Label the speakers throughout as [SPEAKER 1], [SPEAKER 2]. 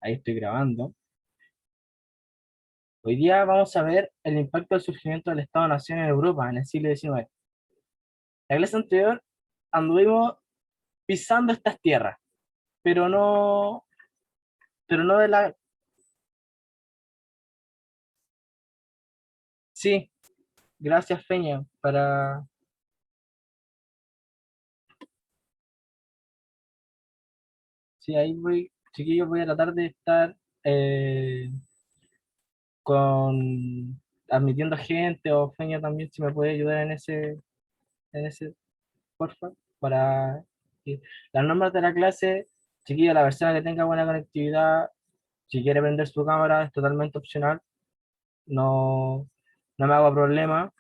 [SPEAKER 1] Ahí estoy grabando. Hoy día vamos a ver el impacto del surgimiento del Estado-Nación en Europa en el siglo XIX. La clase anterior anduvimos pisando estas tierras, pero no, pero no de la... Sí, gracias Feña, para... Sí, ahí voy, chiquillos, voy a tratar de estar eh, con... admitiendo gente o Feña también, si me puede ayudar en ese, porfa, para... que las normas de la clase, chiquillos, la persona que tenga buena conectividad. Si quiere prender su cámara, es totalmente opcional. No, no me hago problema.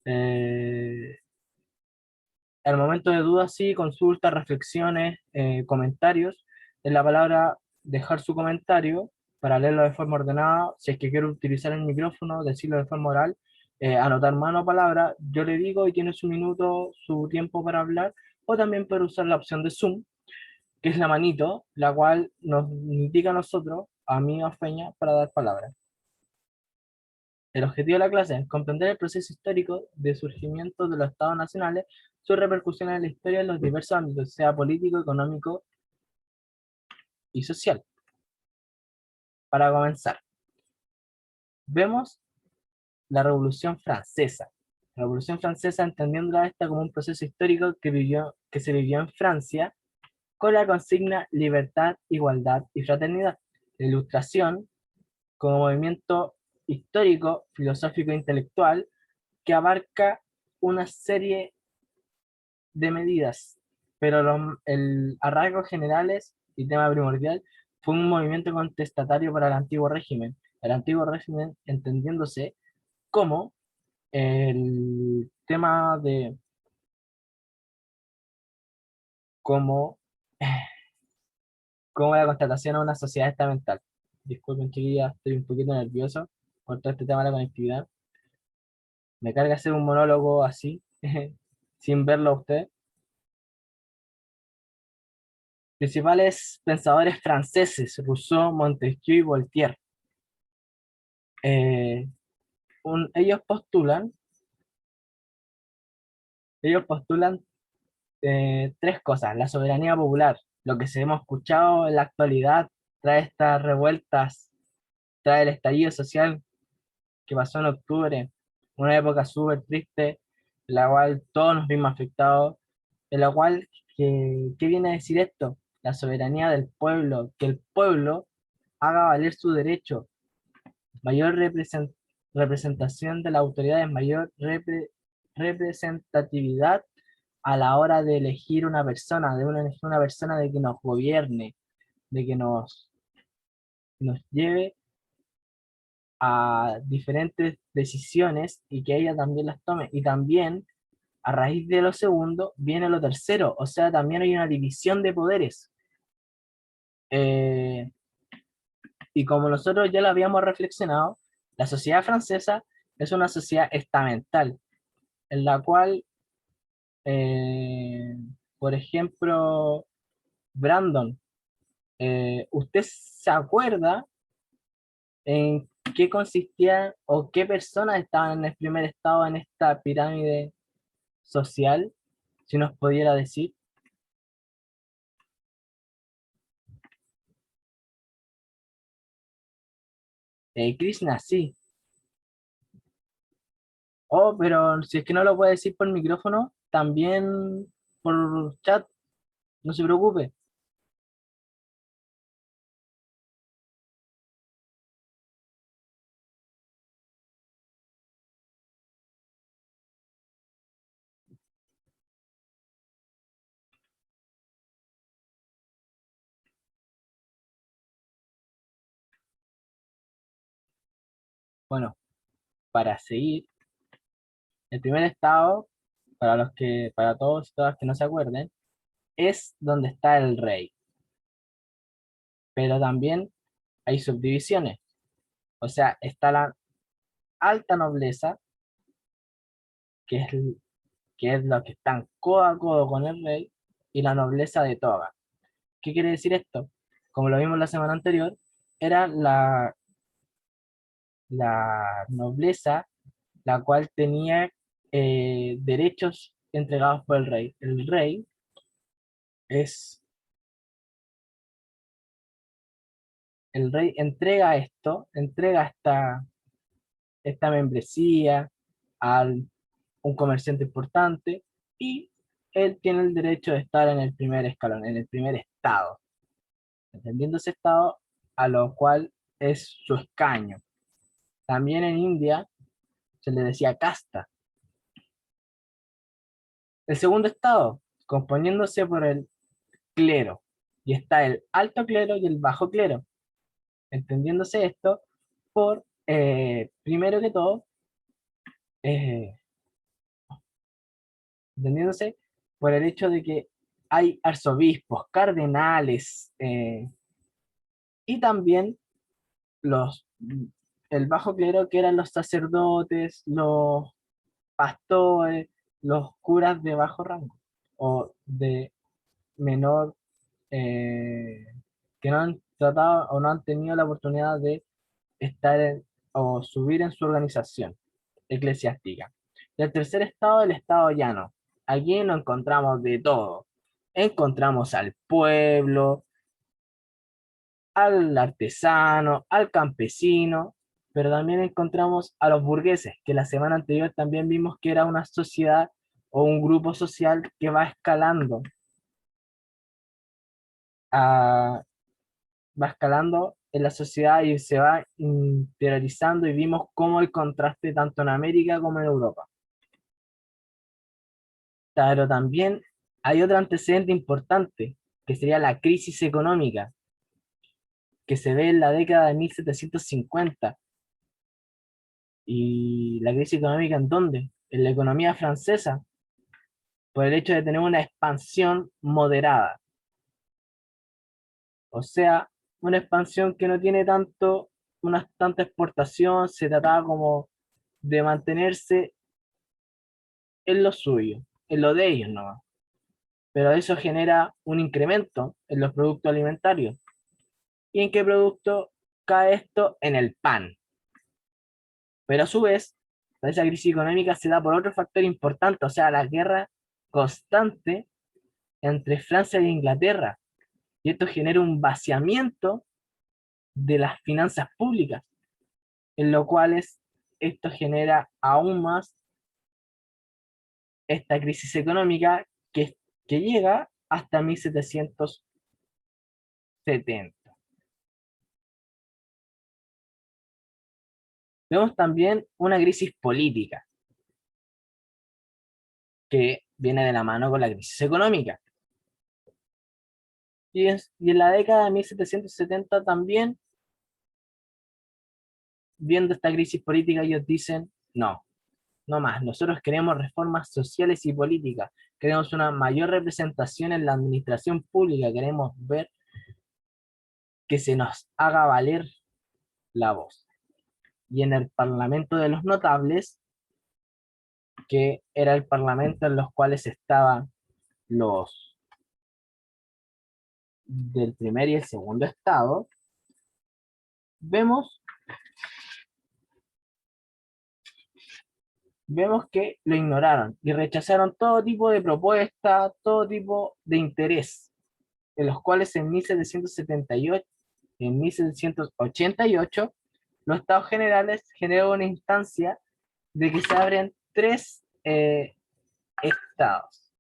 [SPEAKER 1] Eh, al momento de dudas, sí, consultas, reflexiones, comentarios. En la palabra dejar su comentario para leerlo de forma ordenada. Si es que quiero utilizar el micrófono, decirlo de forma oral, anotar mano o palabra, yo le digo y tiene su minuto, su tiempo para hablar. O también puede usar la opción de Zoom, que es la manito, la cual nos indica a nosotros, a mí o a Feña, para dar palabras. El objetivo de la clase es comprender el proceso histórico de surgimiento de los estados nacionales, sus repercusiones en la historia en los diversos ámbitos, sea político, económico y social. Para comenzar, vemos la Revolución Francesa. La Revolución Francesa, entendiéndola esta como un proceso histórico que se vivió en Francia con la consigna libertad, igualdad y fraternidad. La Ilustración como movimiento histórico, filosófico e intelectual que abarca una serie de medidas, pero a rasgos generales y tema primordial fue un movimiento contestatario para el antiguo régimen. El antiguo régimen entendiéndose como el tema de cómo, cómo la constatación a una sociedad estamental. Disculpen, chiquillas, estoy un poquito nervioso por todo este tema de la conectividad. Me carga hacer un monólogo así, sin verlo a usted. Principales pensadores franceses, Rousseau, Montesquieu y Voltaire. Eh, ellos postulan tres cosas. La soberanía popular, lo que se hemos escuchado en la actualidad, trae estas revueltas, trae el estallido social que pasó en octubre, una época súper triste, en la cual todos nos vimos afectados, en la cual, ¿qué viene a decir esto? La soberanía del pueblo, que el pueblo haga valer su derecho, mayor representación de las autoridades, mayor representatividad a la hora de elegir una persona, elegir una persona de que nos gobierne, de que nos lleve a diferentes decisiones y que ella también las tome. Y también, a raíz de lo segundo, viene lo tercero, o sea, también hay una división de poderes. Eh, y como nosotros ya lo habíamos reflexionado, la sociedad francesa es una sociedad estamental, en la cual, eh, por ejemplo, Brandon, ¿usted se acuerda en qué consistía o qué personas estaban en el primer estado en esta pirámide social? Si nos pudiera decir. Krishna, sí. Oh, pero si es que no lo puede decir por micrófono, también por chat, no se preocupe. Bueno, para seguir, el primer estado, para todos y todas que no se acuerden, es donde está el rey, pero también hay subdivisiones. O sea, está la alta nobleza, que es, que es lo que están codo a codo con el rey, y la nobleza de toga. ¿Qué quiere decir esto? Como lo vimos la semana anterior, era la nobleza la cual tenía derechos entregados por el rey. El rey es, el rey entrega esto, entrega esta membresía a un comerciante importante y él tiene el derecho de estar en el primer escalón, en el primer estado, entendiendo ese estado a lo cual es su escaño. También en India se le decía casta. El segundo estado, componiéndose por el clero, y está el alto clero y el bajo clero, entendiéndose esto por, primero que todo, eh, entendiéndose por el hecho de que hay arzobispos, cardenales, y también los, el bajo clero, que eran los sacerdotes, los pastores, los curas de bajo rango, o de menor, eh, que no han tratado o no han tenido la oportunidad de estar o subir en su organización eclesiástica. Y el tercer estado, el estado llano. Aquí no encontramos de todo. Encontramos al pueblo, al artesano, al campesino, pero también encontramos a los burgueses, que la semana anterior también vimos que era una sociedad o un grupo social que va escalando, a- va escalando en la sociedad y se va interiorizando y vimos cómo el contraste tanto en América como en Europa. Pero también hay otro antecedente importante, que sería la crisis económica, que se ve en la década de 1750. ¿Y la crisis económica en dónde? En la economía francesa, por el hecho de tener una expansión moderada. O sea, una expansión que no tiene tanto, una tanta exportación, se trataba como de mantenerse en lo suyo, en lo de ellos nomás. Pero eso genera un incremento en los productos alimentarios. ¿Y en qué producto cae esto? En el pan. Pero a su vez, esa crisis económica se da por otro factor importante, o sea, la guerra constante entre Francia e Inglaterra. Y esto genera un vaciamiento de las finanzas públicas, en lo cual esto genera aún más esta crisis económica que llega hasta 1770. Vemos también una crisis política que viene de la mano con la crisis económica. Y en la década de 1770 también, viendo esta crisis política, ellos dicen, no, no más, nosotros queremos reformas sociales y políticas, queremos una mayor representación en la administración pública, queremos ver que se nos haga valer la voz. Y en el Parlamento de los Notables, que era el parlamento en los cuales estaban los del primer y el segundo estado, vemos, vemos que lo ignoraron y rechazaron todo tipo de propuesta, todo tipo de interés, en los cuales en 1778, en 1788, los estados generales generó una instancia de que se abren tres estados.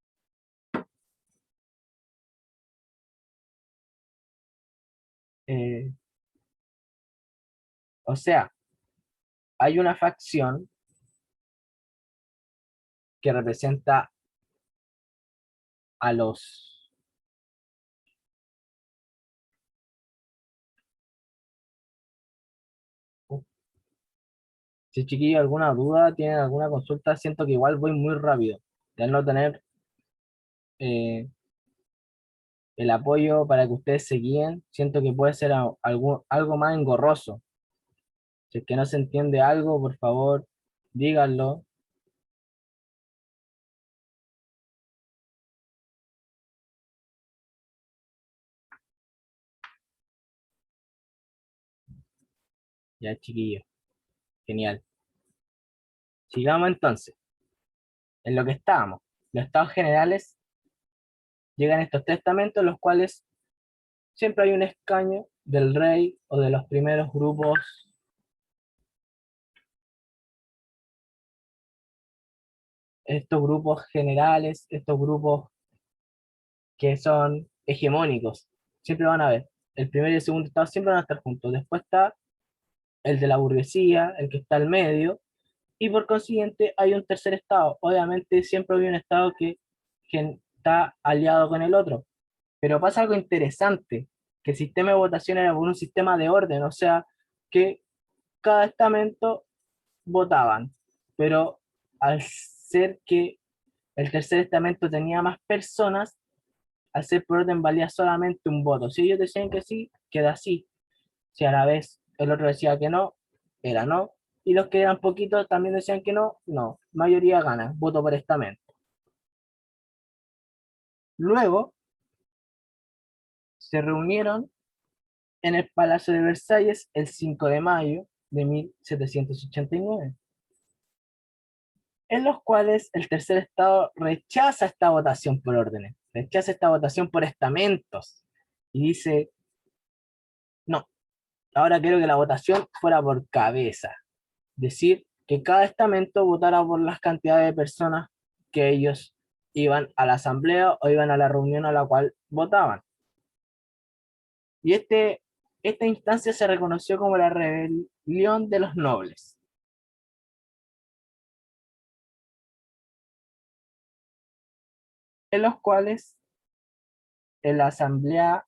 [SPEAKER 1] Eh, o sea, hay una facción que representa a los... Si chiquillos, alguna duda, tienen alguna consulta, siento que igual voy muy rápido. De al no tener eh, el apoyo para que ustedes se guíen, siento que puede ser algo más engorroso. Si es que no se entiende algo, por favor, díganlo. Ya, chiquillo. Genial. Sigamos entonces. En lo que estábamos. Los estados generales llegan a estos testamentos, los cuales siempre hay un escaño del rey o de los primeros grupos, estos grupos generales, estos grupos que son hegemónicos. Siempre van a ver. El primer y el segundo estado siempre van a estar juntos. Después está el de la burguesía, el que está al medio, y por consiguiente hay un tercer estado. Obviamente siempre hay un estado que está aliado con el otro. Pero pasa algo interesante, que el sistema de votación era por un sistema de orden, o sea, que cada estamento votaban, pero al ser que el tercer estamento tenía más personas, al ser por orden valía solamente un voto. Si ellos decían que sí, queda así. Si a la vez el otro decía que no, era no. Y los que eran poquitos también decían que no, no. Mayoría gana, voto por estamento. Luego se reunieron en el Palacio de Versalles el 5 de mayo de 1789, en los cuales el tercer estado rechaza esta votación por órdenes, rechaza esta votación por estamentos y dice, no, ahora quiero que la votación fuera por cabeza, decir que cada estamento votara por las cantidades de personas que ellos iban a la asamblea o iban a la reunión a la cual votaban. Y esta instancia se reconoció como la rebelión de los nobles, en los cuales en la Asamblea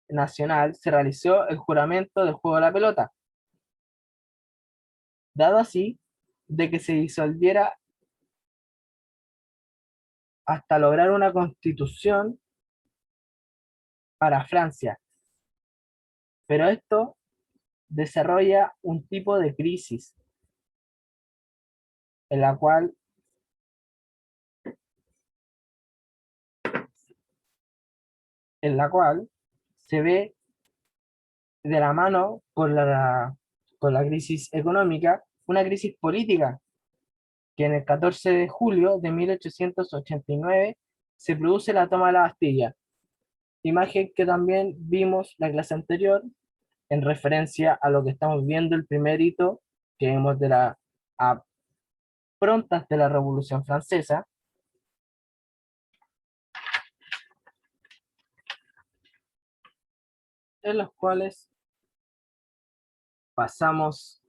[SPEAKER 1] Nacional se realizó el juramento del juego de la pelota, dado así de que se disolviera hasta lograr una constitución para Francia. Pero esto desarrolla un tipo de crisis en la cual, en la cual se ve de la mano con la crisis económica, una crisis política, que en el 14 de julio de 1889 se produce la toma de la Bastilla, imagen que también vimos la clase anterior en referencia a lo que estamos viendo, el primer hito que vemos de la a prontas de la Revolución Francesa, en los cuales pasamos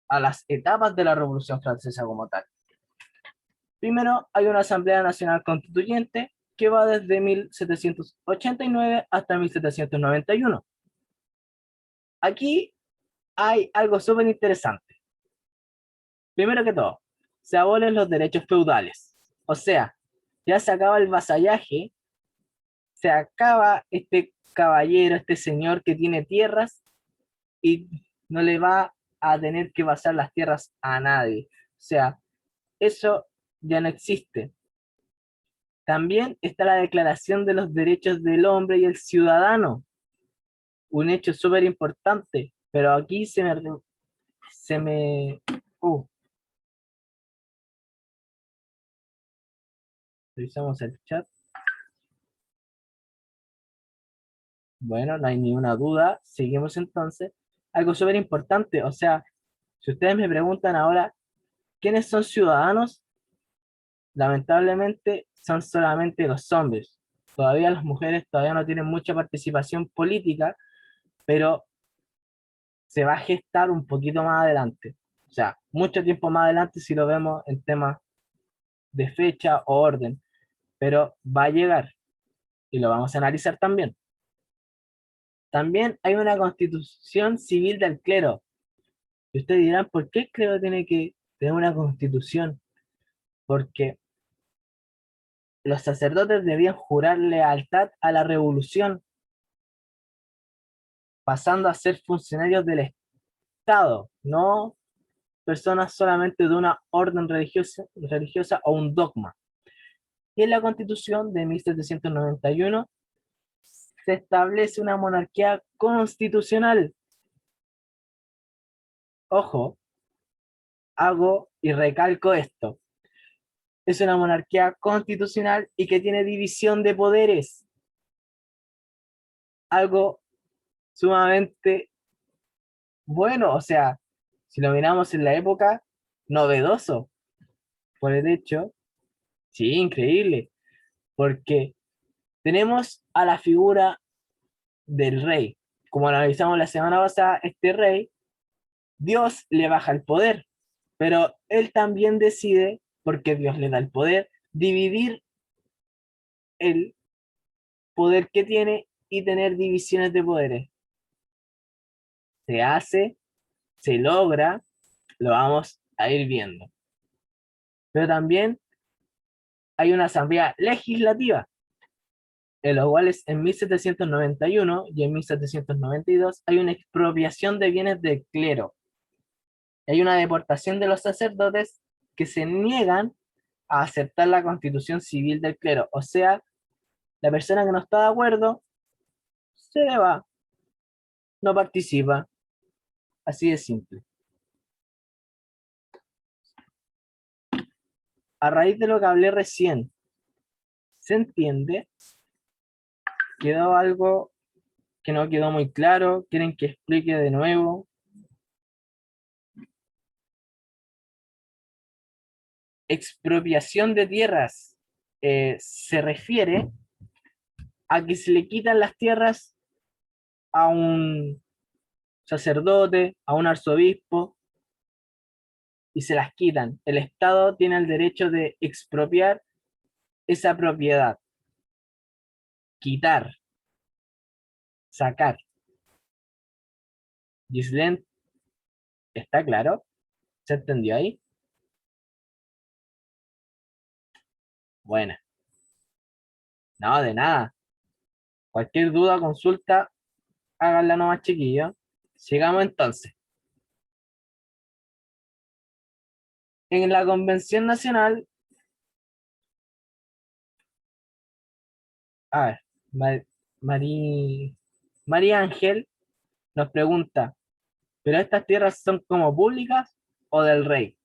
[SPEAKER 1] a las etapas de la Revolución Francesa como tal. Primero hay una Asamblea Nacional Constituyente que va desde 1789 hasta 1791. Aquí hay algo súper interesante. Primero que todo, se abolen los derechos feudales. O sea, ya se acaba el vasallaje, se acaba este caballero, este señor que tiene tierras y no le va a tener que vasar las tierras a nadie. O sea, eso ya no existe. También está la Declaración de los Derechos del Hombre y el Ciudadano, un hecho súper importante, pero aquí se me, uh, revisamos el chat. Bueno, no hay ni una duda. Seguimos entonces. Algo súper importante, o sea, si ustedes me preguntan ahora, ¿quiénes son ciudadanos? Lamentablemente son solamente los hombres. Todavía las mujeres todavía no tienen mucha participación política, pero se va a gestar un poquito más adelante. O sea, mucho tiempo más adelante si lo vemos en temas de fecha o orden, pero va a llegar y lo vamos a analizar también. También hay una constitución civil del clero. Y ustedes dirán, ¿por qué el clero tiene que tener una constitución? Porque los sacerdotes debían jurar lealtad a la revolución, pasando a ser funcionarios del Estado, no personas solamente de una orden religiosa o un dogma. Y en la Constitución de 1791 se establece una monarquía constitucional, Ojo, hago y recalco esto. Es una monarquía constitucional y que tiene división de poderes. Algo sumamente bueno, o sea, si lo miramos en la época, novedoso. Por el hecho, sí, increíble, porque tenemos a la figura del rey. Como analizamos la semana pasada, este rey, Dios le baja el poder, pero él también decide, porque Dios le da el poder, dividir el poder que tiene y tener divisiones de poderes. Se hace, se logra, lo vamos a ir viendo. Pero también hay una asamblea legislativa, en los cuales en 1791 y en 1792 hay una expropiación de bienes del clero. Hay una deportación de los sacerdotes que se niegan a aceptar la constitución civil del clero. O sea, la persona que no está de acuerdo se le va, no participa. Así de simple. A raíz de lo que hablé recién, ¿se entiende? ¿Quedó algo que no quedó muy claro? ¿Quieren que explique de nuevo? Expropiación de tierras se refiere a que se le quitan las tierras a un sacerdote, a un arzobispo, y se las quitan. El Estado tiene el derecho de expropiar esa propiedad, quitar, sacar. Gislen, ¿está claro? ¿Se entendió ahí? Buena. No, de nada. Cualquier duda, consulta, háganla nomás, chiquillos. Sigamos entonces. En la Convención Nacional, a ver, Ma- Mari- María Ángel nos pregunta, ¿pero estas tierras son como públicas o del rey?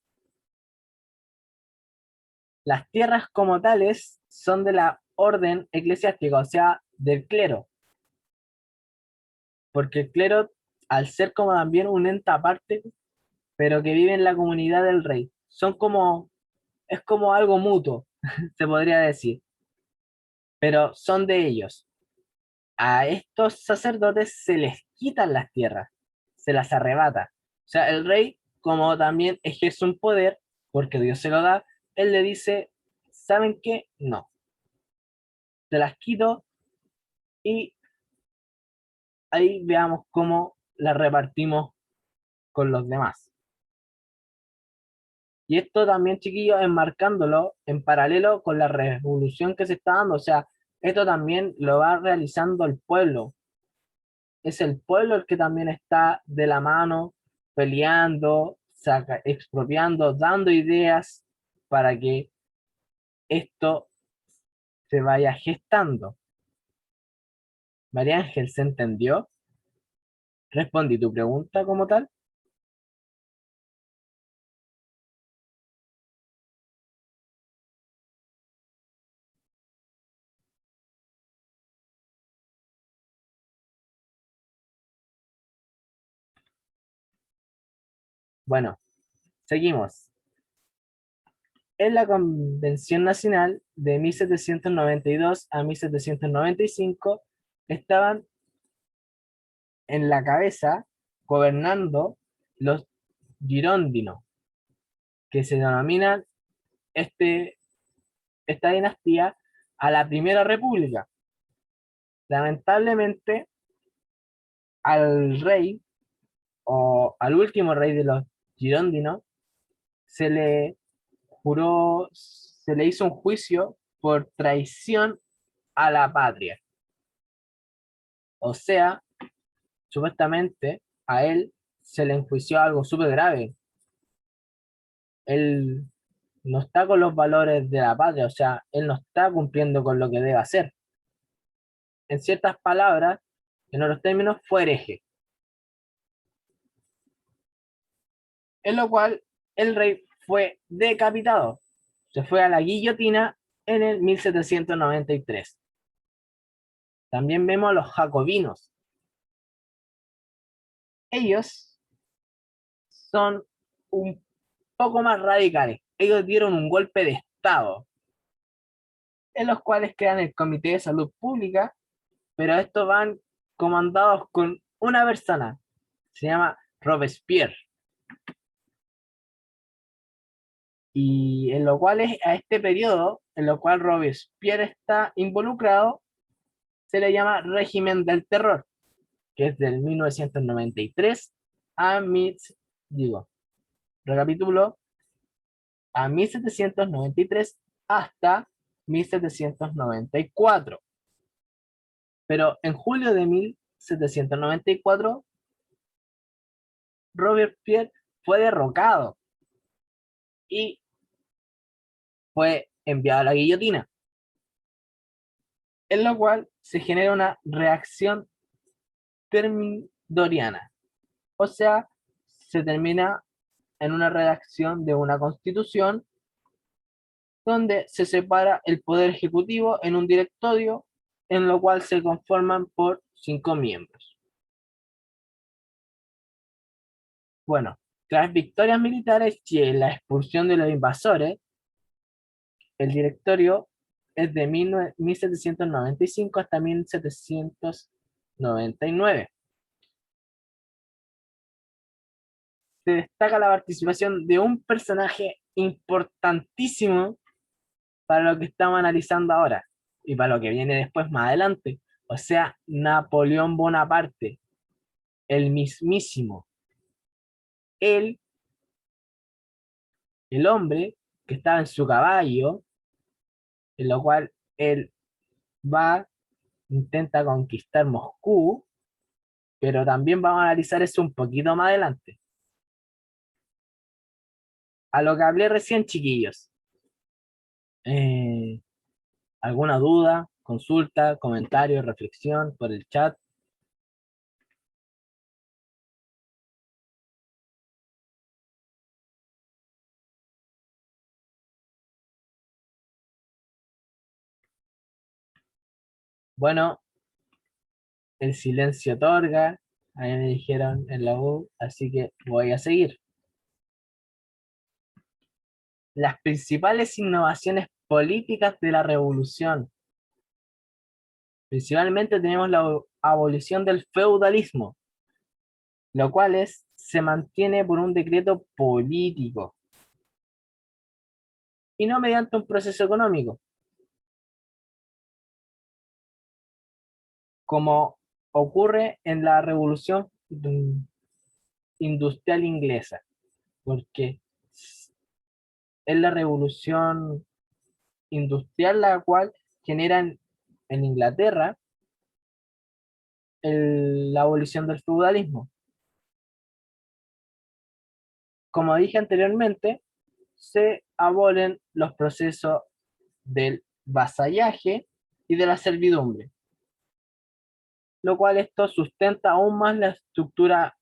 [SPEAKER 1] Las tierras como tales son de la orden eclesiástica, o sea, del clero, porque el clero, al ser como también un ente aparte, pero que vive en la comunidad del rey, son como, es como algo mutuo, se podría decir, pero son de ellos. A estos sacerdotes se les quitan las tierras, se las arrebata. O sea, el rey, como también ejerce un poder, porque Dios se lo da, él le dice, ¿saben qué? No, te las quito y ahí veamos cómo las repartimos con los demás. Y esto también, chiquillos, enmarcándolo en paralelo con la revolución que se está dando. O sea, esto también lo va realizando el pueblo. Es el pueblo el que también está de la mano, peleando, expropiando, dando ideas para que esto se vaya gestando. María Ángel, ¿se entendió? Respondí tu pregunta como tal. Bueno, seguimos. En la Convención Nacional de 1792 a 1795 estaban en la cabeza gobernando los girondinos, que se denominan este, esta dinastía a la Primera República. Lamentablemente, al rey o al último rey de los girondinos se le juró, se le hizo un juicio por traición a la patria. O sea, supuestamente a él se le enjuició algo súper grave. Él no está con los valores de la patria, o sea, él no está cumpliendo con lo que debe hacer. En ciertas palabras, en otros términos, fue hereje. en lo cual el rey fue decapitado. Se fue a la guillotina en el 1793. También vemos a los jacobinos. Ellos son un poco más radicales. Ellos dieron un golpe de Estado, en los cuales crean el Comité de Salud Pública, pero estos van comandados con una persona, se llama Robespierre, y en lo cual es a este periodo, en lo cual Robespierre está involucrado, se le llama régimen del terror, que es del 1993 a digo, recapitulo, a 1793 hasta 1794. Pero en julio de 1794, Robespierre fue derrocado y fue enviado a la guillotina, en lo cual se genera una reacción termidoriana, o sea, se termina en una redacción de una constitución donde se separa el poder ejecutivo en un directorio, en lo cual se conforman por 5 miembros. Bueno, tras victorias militares y la expulsión de los invasores, el directorio es de 1795 hasta 1799. Se destaca la participación de un personaje importantísimo para lo que estamos analizando ahora y para lo que viene después más adelante, o sea, Napoleón Bonaparte, el mismísimo, él, el hombre que estaba en su caballo, en lo cual él va, intenta conquistar Moscú, pero también vamos a analizar eso un poquito más adelante. A lo que hablé recién, chiquillos. Eh, ¿Alguna duda, consulta, comentario, reflexión por el chat? Bueno, el silencio otorga, a mí me dijeron en la U, así que voy a seguir. Las principales innovaciones políticas de la revolución. Principalmente tenemos la abolición del feudalismo, lo cual se mantiene por un decreto político y no mediante un proceso económico, como ocurre en la revolución industrial inglesa, porque es la revolución industrial la cual genera en Inglaterra la abolición del feudalismo. Como dije anteriormente, se abolen los procesos del vasallaje y de la servidumbre, lo cual esto sustenta aún más la estructura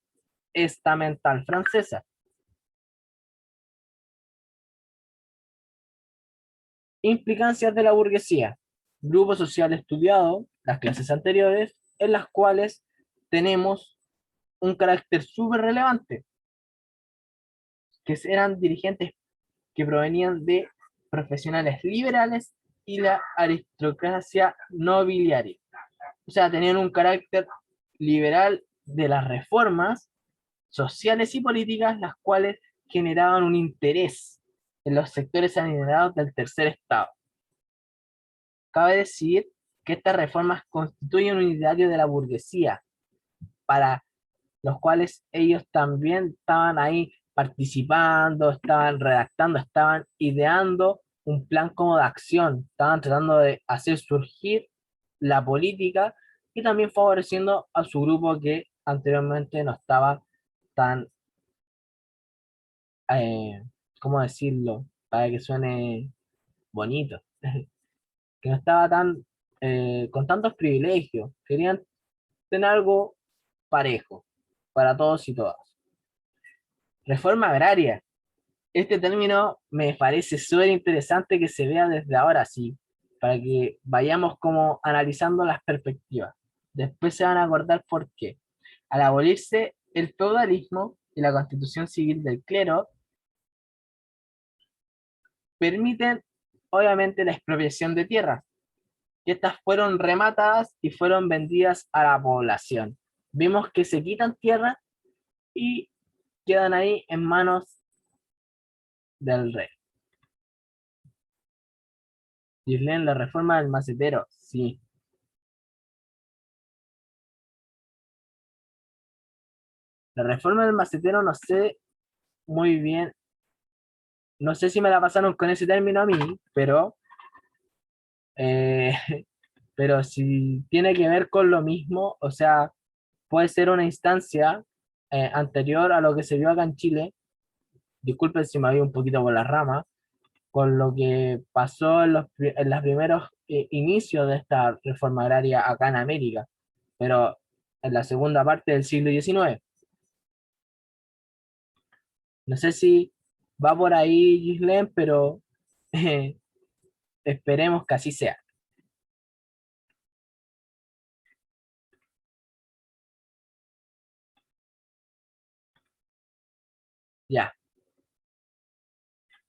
[SPEAKER 1] estamental francesa. Implicancias de la burguesía. Grupo social estudiado, las clases anteriores, en las cuales tenemos un carácter súper relevante, que eran dirigentes que provenían de profesionales liberales y la aristocracia nobiliaria. O sea, tenían un carácter liberal de las reformas sociales y políticas, las cuales generaban un interés en los sectores adinerados del tercer estado. Cabe decir que estas reformas constituyen un ideario de la burguesía, para los cuales ellos también estaban ahí participando, estaban redactando, estaban ideando un plan como de acción, estaban tratando de hacer surgir la política y también favoreciendo a su grupo que anteriormente no estaba tan, eh, ¿cómo decirlo? Para que suene bonito, que no estaba tan, con tantos privilegios, querían tener algo parejo para todos y todas. Reforma agraria. Este término me parece súper interesante que se vea desde ahora sí, para que vayamos como analizando las perspectivas. Después se van a acordar por qué. Al abolirse el feudalismo y la constitución civil del clero, permiten obviamente la expropiación de tierras, que estas fueron rematadas y fueron vendidas a la población. Vimos que se quitan tierras y quedan ahí en manos del rey. Gislén, la reforma del macetero, sí. La reforma del macetero no sé muy bien, no sé si me la pasaron con ese término a mí, eh, pero si tiene que ver con lo mismo, o sea, puede ser una instancia anterior a lo que se vio acá en Chile, disculpen si me voy un poquito por la rama, con lo que pasó en los primeros inicios de esta reforma agraria acá en América, pero en la segunda parte del siglo XIX. No sé si va por ahí, Gislen, pero eh, esperemos que así sea. Ya,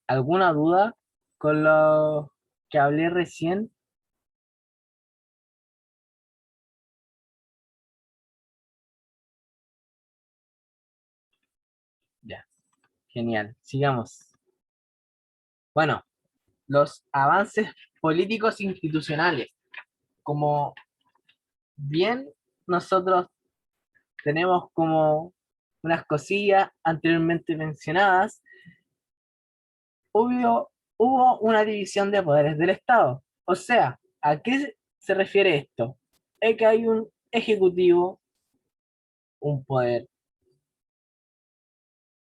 [SPEAKER 1] ¿alguna duda con lo que hablé recién? Ya, genial. Sigamos. Bueno, los avances políticos institucionales. Como bien nosotros tenemos como unas cosillas anteriormente mencionadas, hubo una división de poderes del Estado. O sea, ¿a qué se refiere esto? Es que hay un ejecutivo, un poder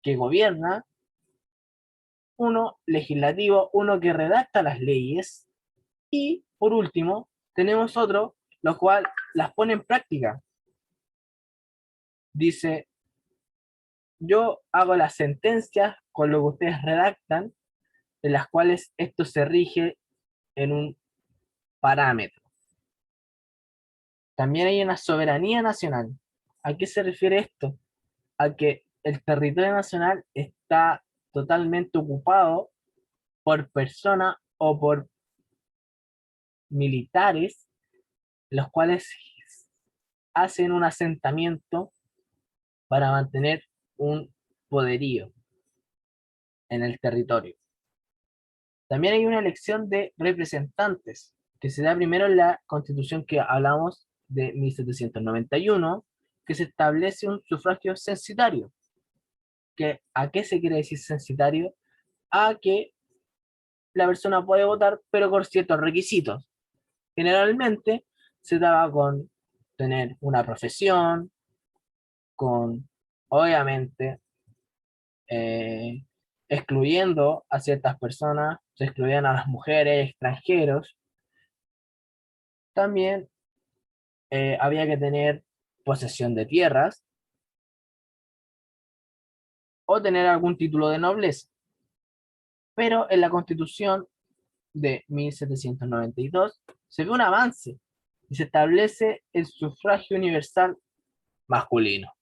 [SPEAKER 1] que gobierna, uno legislativo, uno que redacta las leyes, y por último tenemos otro, lo cual las pone en práctica. Dice, yo hago las sentencias con lo que ustedes redactan, en las cuales esto se rige en un parámetro. También hay una soberanía nacional. ¿A qué se refiere esto? A que el territorio nacional está totalmente ocupado por personas o por militares, los cuales hacen un asentamiento para mantener un poderío en el territorio. También hay una elección de representantes, que se da primero en la constitución que hablamos de 1791, que se establece un sufragio censitario. ¿A qué se quiere decir censitario? A que la persona puede votar, pero con ciertos requisitos. Generalmente se daba con tener una profesión, con, obviamente, eh, excluyendo a ciertas personas, se excluían a las mujeres, extranjeros. También había que tener posesión de tierras o tener algún título de nobleza. Pero en la Constitución de 1792 se ve un avance y se establece el sufragio universal masculino.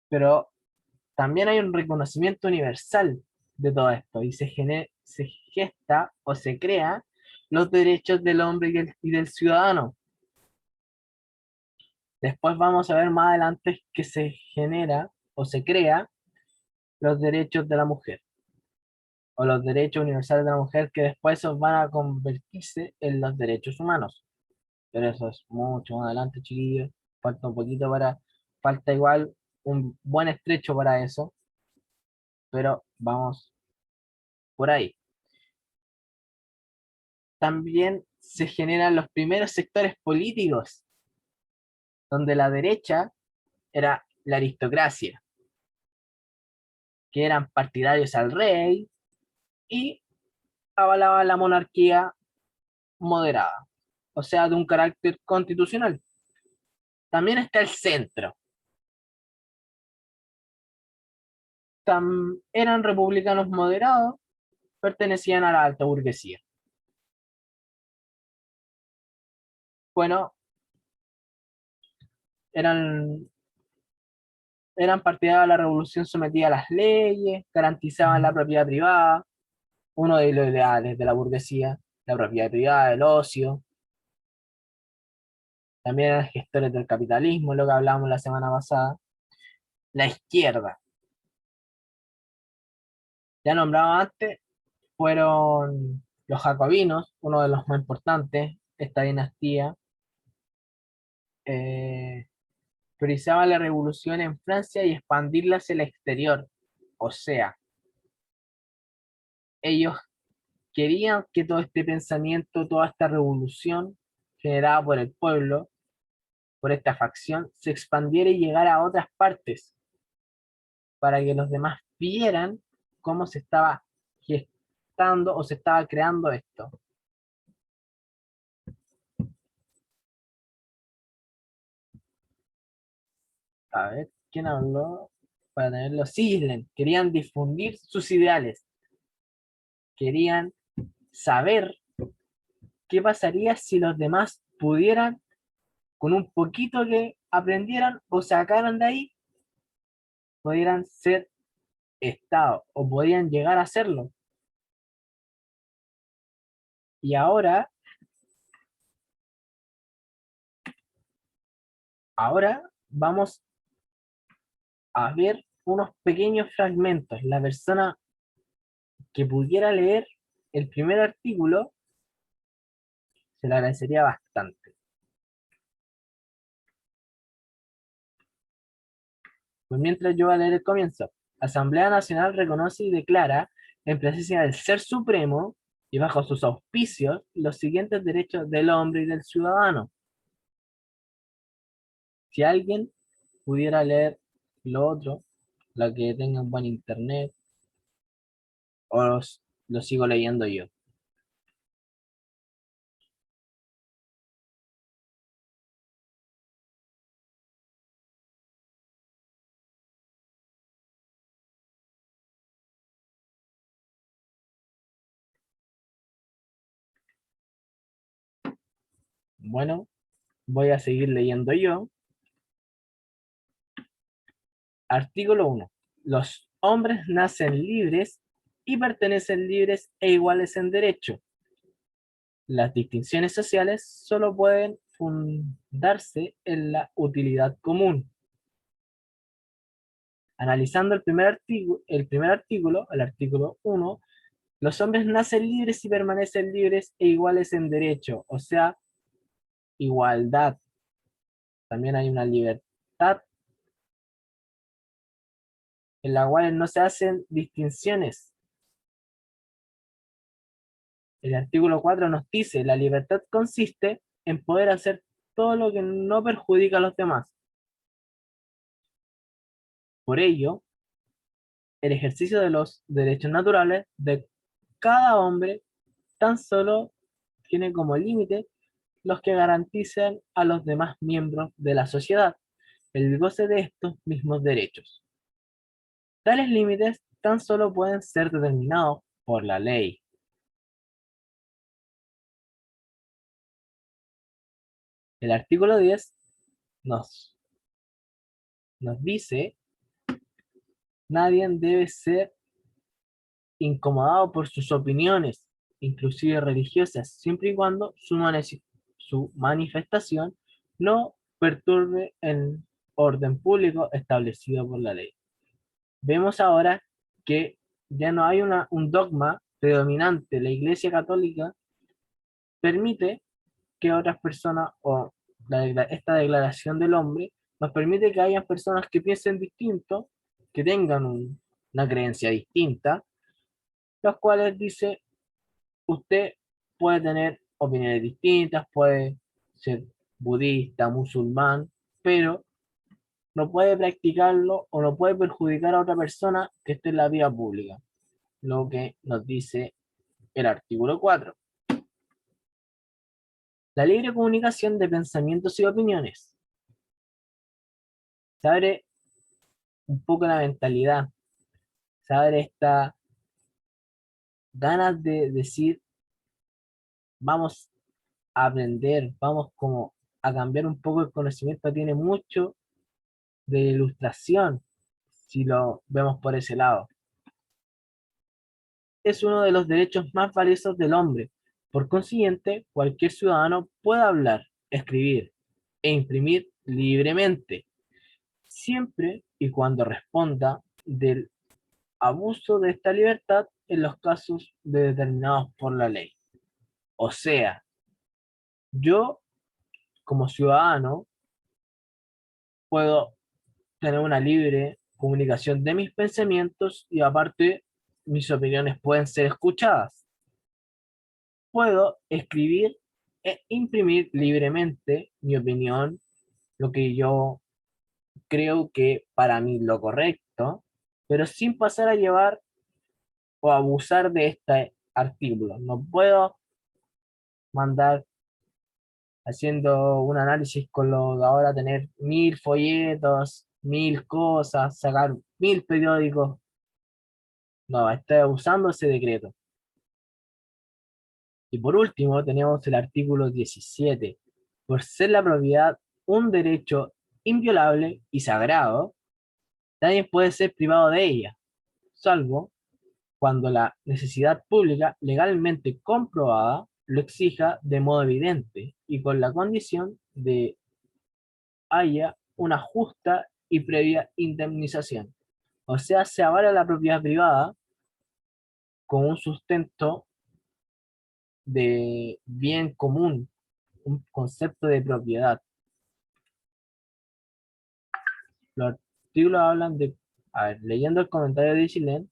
[SPEAKER 1] Pero también hay un reconocimiento universal de todo esto y se gesta o se crea los derechos del hombre y del ciudadano. Después vamos a ver más adelante que se genera o se crea los derechos de la mujer o los derechos universales de la mujer que después esos van a convertirse en los derechos humanos. Pero eso es mucho más adelante, chiquillos. Falta un poquito falta igual un buen estrecho para eso, pero vamos por ahí. También se generan los primeros sectores políticos, donde la derecha era la aristocracia, que eran partidarios al rey y avalaban la monarquía moderada, o sea, de un carácter constitucional. También está el centro, eran republicanos moderados, pertenecían a la alta burguesía. Bueno, eran, eran partidarios de la revolución, sometida a las leyes, garantizaban la propiedad privada, uno de los ideales de la burguesía, la propiedad privada, el ocio. También eran gestores del capitalismo, lo que hablábamos la semana pasada. La izquierda, ya nombrado antes, fueron los jacobinos, uno de los más importantes, esta dinastía. eh, Priorizaba la revolución en Francia y expandirla hacia el exterior. O sea, ellos querían que todo este pensamiento, toda esta revolución generada por el pueblo, por esta facción, se expandiera y llegara a otras partes, para que los demás vieran cómo se estaba gestando o se estaba creando esto. A ver, ¿quién habló? Para tenerlo, Sislen, querían difundir sus ideales, querían saber qué pasaría si los demás pudieran, con un poquito que aprendieran o sacaran de ahí, pudieran ser Estado o podían llegar a serlo. Y ahora vamos a ver unos pequeños fragmentos. La persona que pudiera leer el primer artículo se le agradecería bastante. Pues mientras yo voy a leer el comienzo. Asamblea Nacional reconoce y declara en presencia del Ser Supremo y bajo sus auspicios los siguientes derechos del hombre y del ciudadano. Si alguien pudiera leer lo otro, la que tenga un buen internet, o lo sigo leyendo yo. Bueno, voy a seguir leyendo yo. Artículo 1. Los hombres nacen libres y pertenecen libres e iguales en derecho. Las distinciones sociales solo pueden fundarse en la utilidad común. Analizando el artículo 1, los hombres nacen libres y permanecen libres e iguales en derecho, o sea, igualdad. También hay una libertad en la cual no se hacen distinciones. El artículo 4 nos dice, la libertad consiste en poder hacer todo lo que no perjudica a los demás. Por ello, el ejercicio de los derechos naturales de cada hombre tan solo tiene como límite los que garanticen a los demás miembros de la sociedad el goce de estos mismos derechos. Tales límites tan solo pueden ser determinados por la ley. El artículo 10 nos, nos dice, nadie debe ser incomodado por sus opiniones, inclusive religiosas, siempre y cuando su manifestación no perturbe el orden público establecido por la ley. Vemos ahora que ya no hay un dogma predominante. La Iglesia Católica permite que otras personas, o esta declaración del hombre, nos permite que haya personas que piensen distinto, que tengan una creencia distinta, los cuales dice, usted puede tener opiniones distintas, puede ser budista, musulmán, pero no puede practicarlo o no puede perjudicar a otra persona que esté en la vía pública, lo que nos dice el artículo 4. La libre comunicación de pensamientos y opiniones. Se abre un poco la mentalidad. saber esta ganas de decir, vamos a aprender, vamos como a cambiar un poco el conocimiento, tiene mucho de ilustración, si lo vemos por ese lado. Es uno de los derechos más valiosos del hombre. Por consiguiente, cualquier ciudadano puede hablar, escribir e imprimir libremente, siempre y cuando responda del abuso de esta libertad en los casos determinados por la ley. O sea, yo como ciudadano puedo tener una libre comunicación de mis pensamientos y aparte mis opiniones pueden ser escuchadas. Puedo escribir e imprimir libremente mi opinión, lo que yo creo que para mí lo correcto, pero sin pasar a llevar o abusar de este artículo. No puedo mandar haciendo un análisis con lo de ahora, tener 1000 folletos, 1000 cosas, sacar 1000 periódicos. No, estoy abusando ese decreto. Y por último, tenemos el artículo 17. Por ser la propiedad un derecho inviolable y sagrado, nadie puede ser privado de ella, salvo cuando la necesidad pública legalmente comprobada lo exija de modo evidente y con la condición de haya una justa y previa indemnización. O sea, se avala la propiedad privada con un sustento de bien común, un concepto de propiedad. Los artículos hablan de, a ver, leyendo el comentario de Chilén,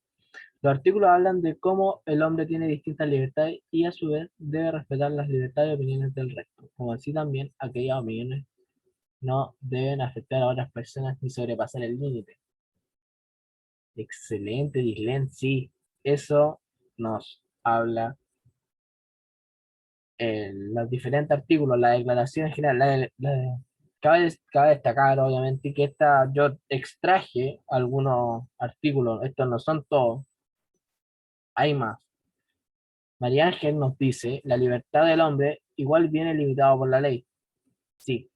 [SPEAKER 1] los artículos hablan de cómo el hombre tiene distintas libertades y a su vez debe respetar las libertades y opiniones del resto, como así también aquellas opiniones no deben afectar a otras personas ni sobrepasar el límite. Excelente, Dislen, sí, eso nos habla los diferentes artículos, la declaración en general, cabe destacar obviamente que yo extraje algunos artículos, estos no son todos, hay más. María Ángel nos dice, la libertad del hombre igual viene limitado por la ley. Sí,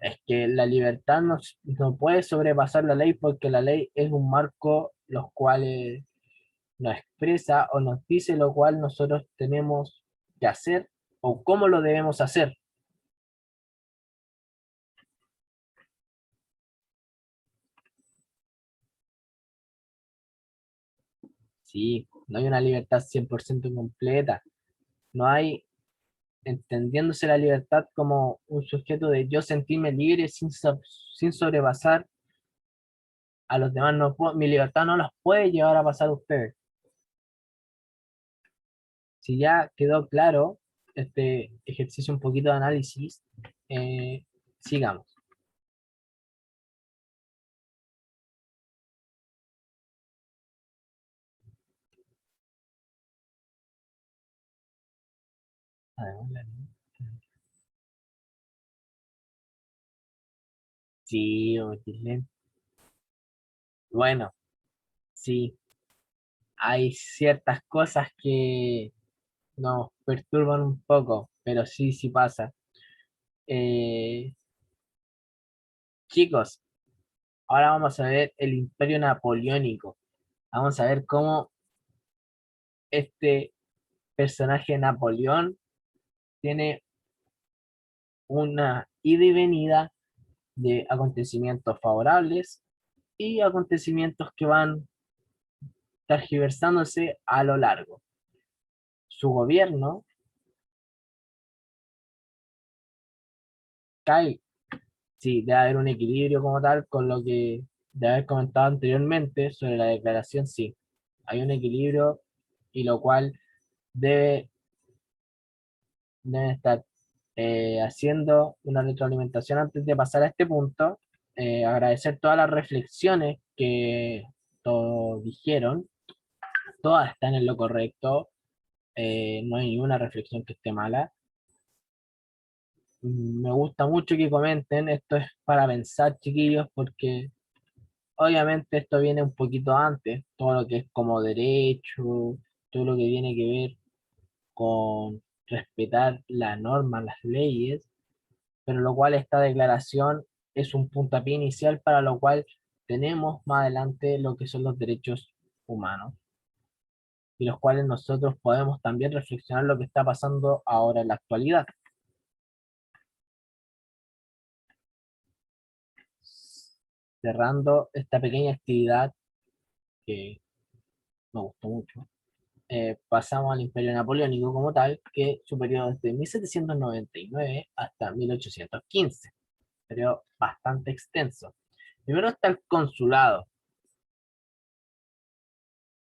[SPEAKER 1] es que la libertad no puede sobrepasar la ley porque la ley es un marco los cuales nos expresa o nos dice lo cual nosotros tenemos que hacer o cómo lo debemos hacer. Sí, no hay una libertad 100% completa. No hay, entendiéndose la libertad como un sujeto de yo sentirme libre sin sobrepasar a los demás. No mi libertad no los puede llevar a pasar a ustedes. Si ya quedó claro este ejercicio, un poquito de análisis, eh, sigamos. A ver, sí, Otilén. Bueno, sí, hay ciertas cosas que nos perturban un poco, pero sí, sí pasa. Eh, Chicos, ahora vamos a ver el Imperio Napoleónico. Vamos a ver cómo este personaje Napoleón tiene una ida y venida de acontecimientos favorables y acontecimientos que van tergiversándose a lo largo. Su gobierno cae, sí, debe haber un equilibrio como tal con lo que de haber comentado anteriormente sobre la declaración, sí, hay un equilibrio y lo cual debe deben estar haciendo una retroalimentación antes de pasar a este punto. Agradecer todas las reflexiones que todos dijeron, todas están en lo correcto, no hay ninguna reflexión que esté mala. Me gusta mucho que comenten, esto es para pensar, chiquillos, porque Obviamente esto viene un poquito antes, todo lo que es como derecho, todo lo que tiene que ver con respetar las normas, las leyes, pero lo cual esta declaración es un puntapié inicial para lo cual tenemos más adelante lo que son los derechos humanos y los cuales nosotros podemos también reflexionar lo que está pasando ahora en la actualidad. Cerrando esta pequeña actividad que me gustó mucho, pasamos al Imperio Napoleónico como tal, que su periodo desde 1799 hasta 1815, periodo bastante extenso. Primero está el consulado.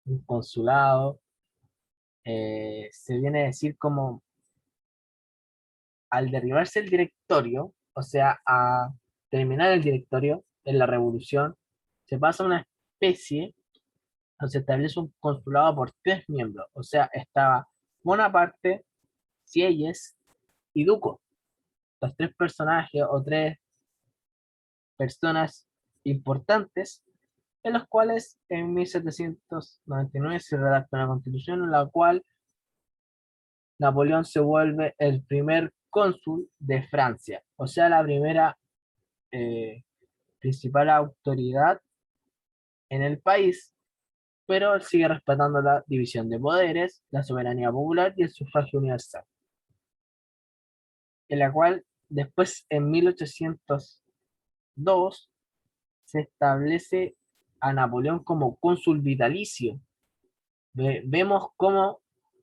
[SPEAKER 1] Un consulado se viene a decir como al derribarse el directorio, o sea, a terminar el directorio en la revolución, se pasa a una especie, o se establece un consulado por tres miembros, o sea, estaba Bonaparte, Sieyes y Duco, los tres personajes o tres personas importantes en los cuales en 1799 se redacta una constitución en la cual Napoleón se vuelve el primer cónsul de Francia, o sea, la primera eh, principal autoridad en el país, pero sigue respetando la división de poderes, la soberanía popular y el sufragio universal, en la cual después en 1802 se establece a Napoleón como cónsul vitalicio. Vemos cómo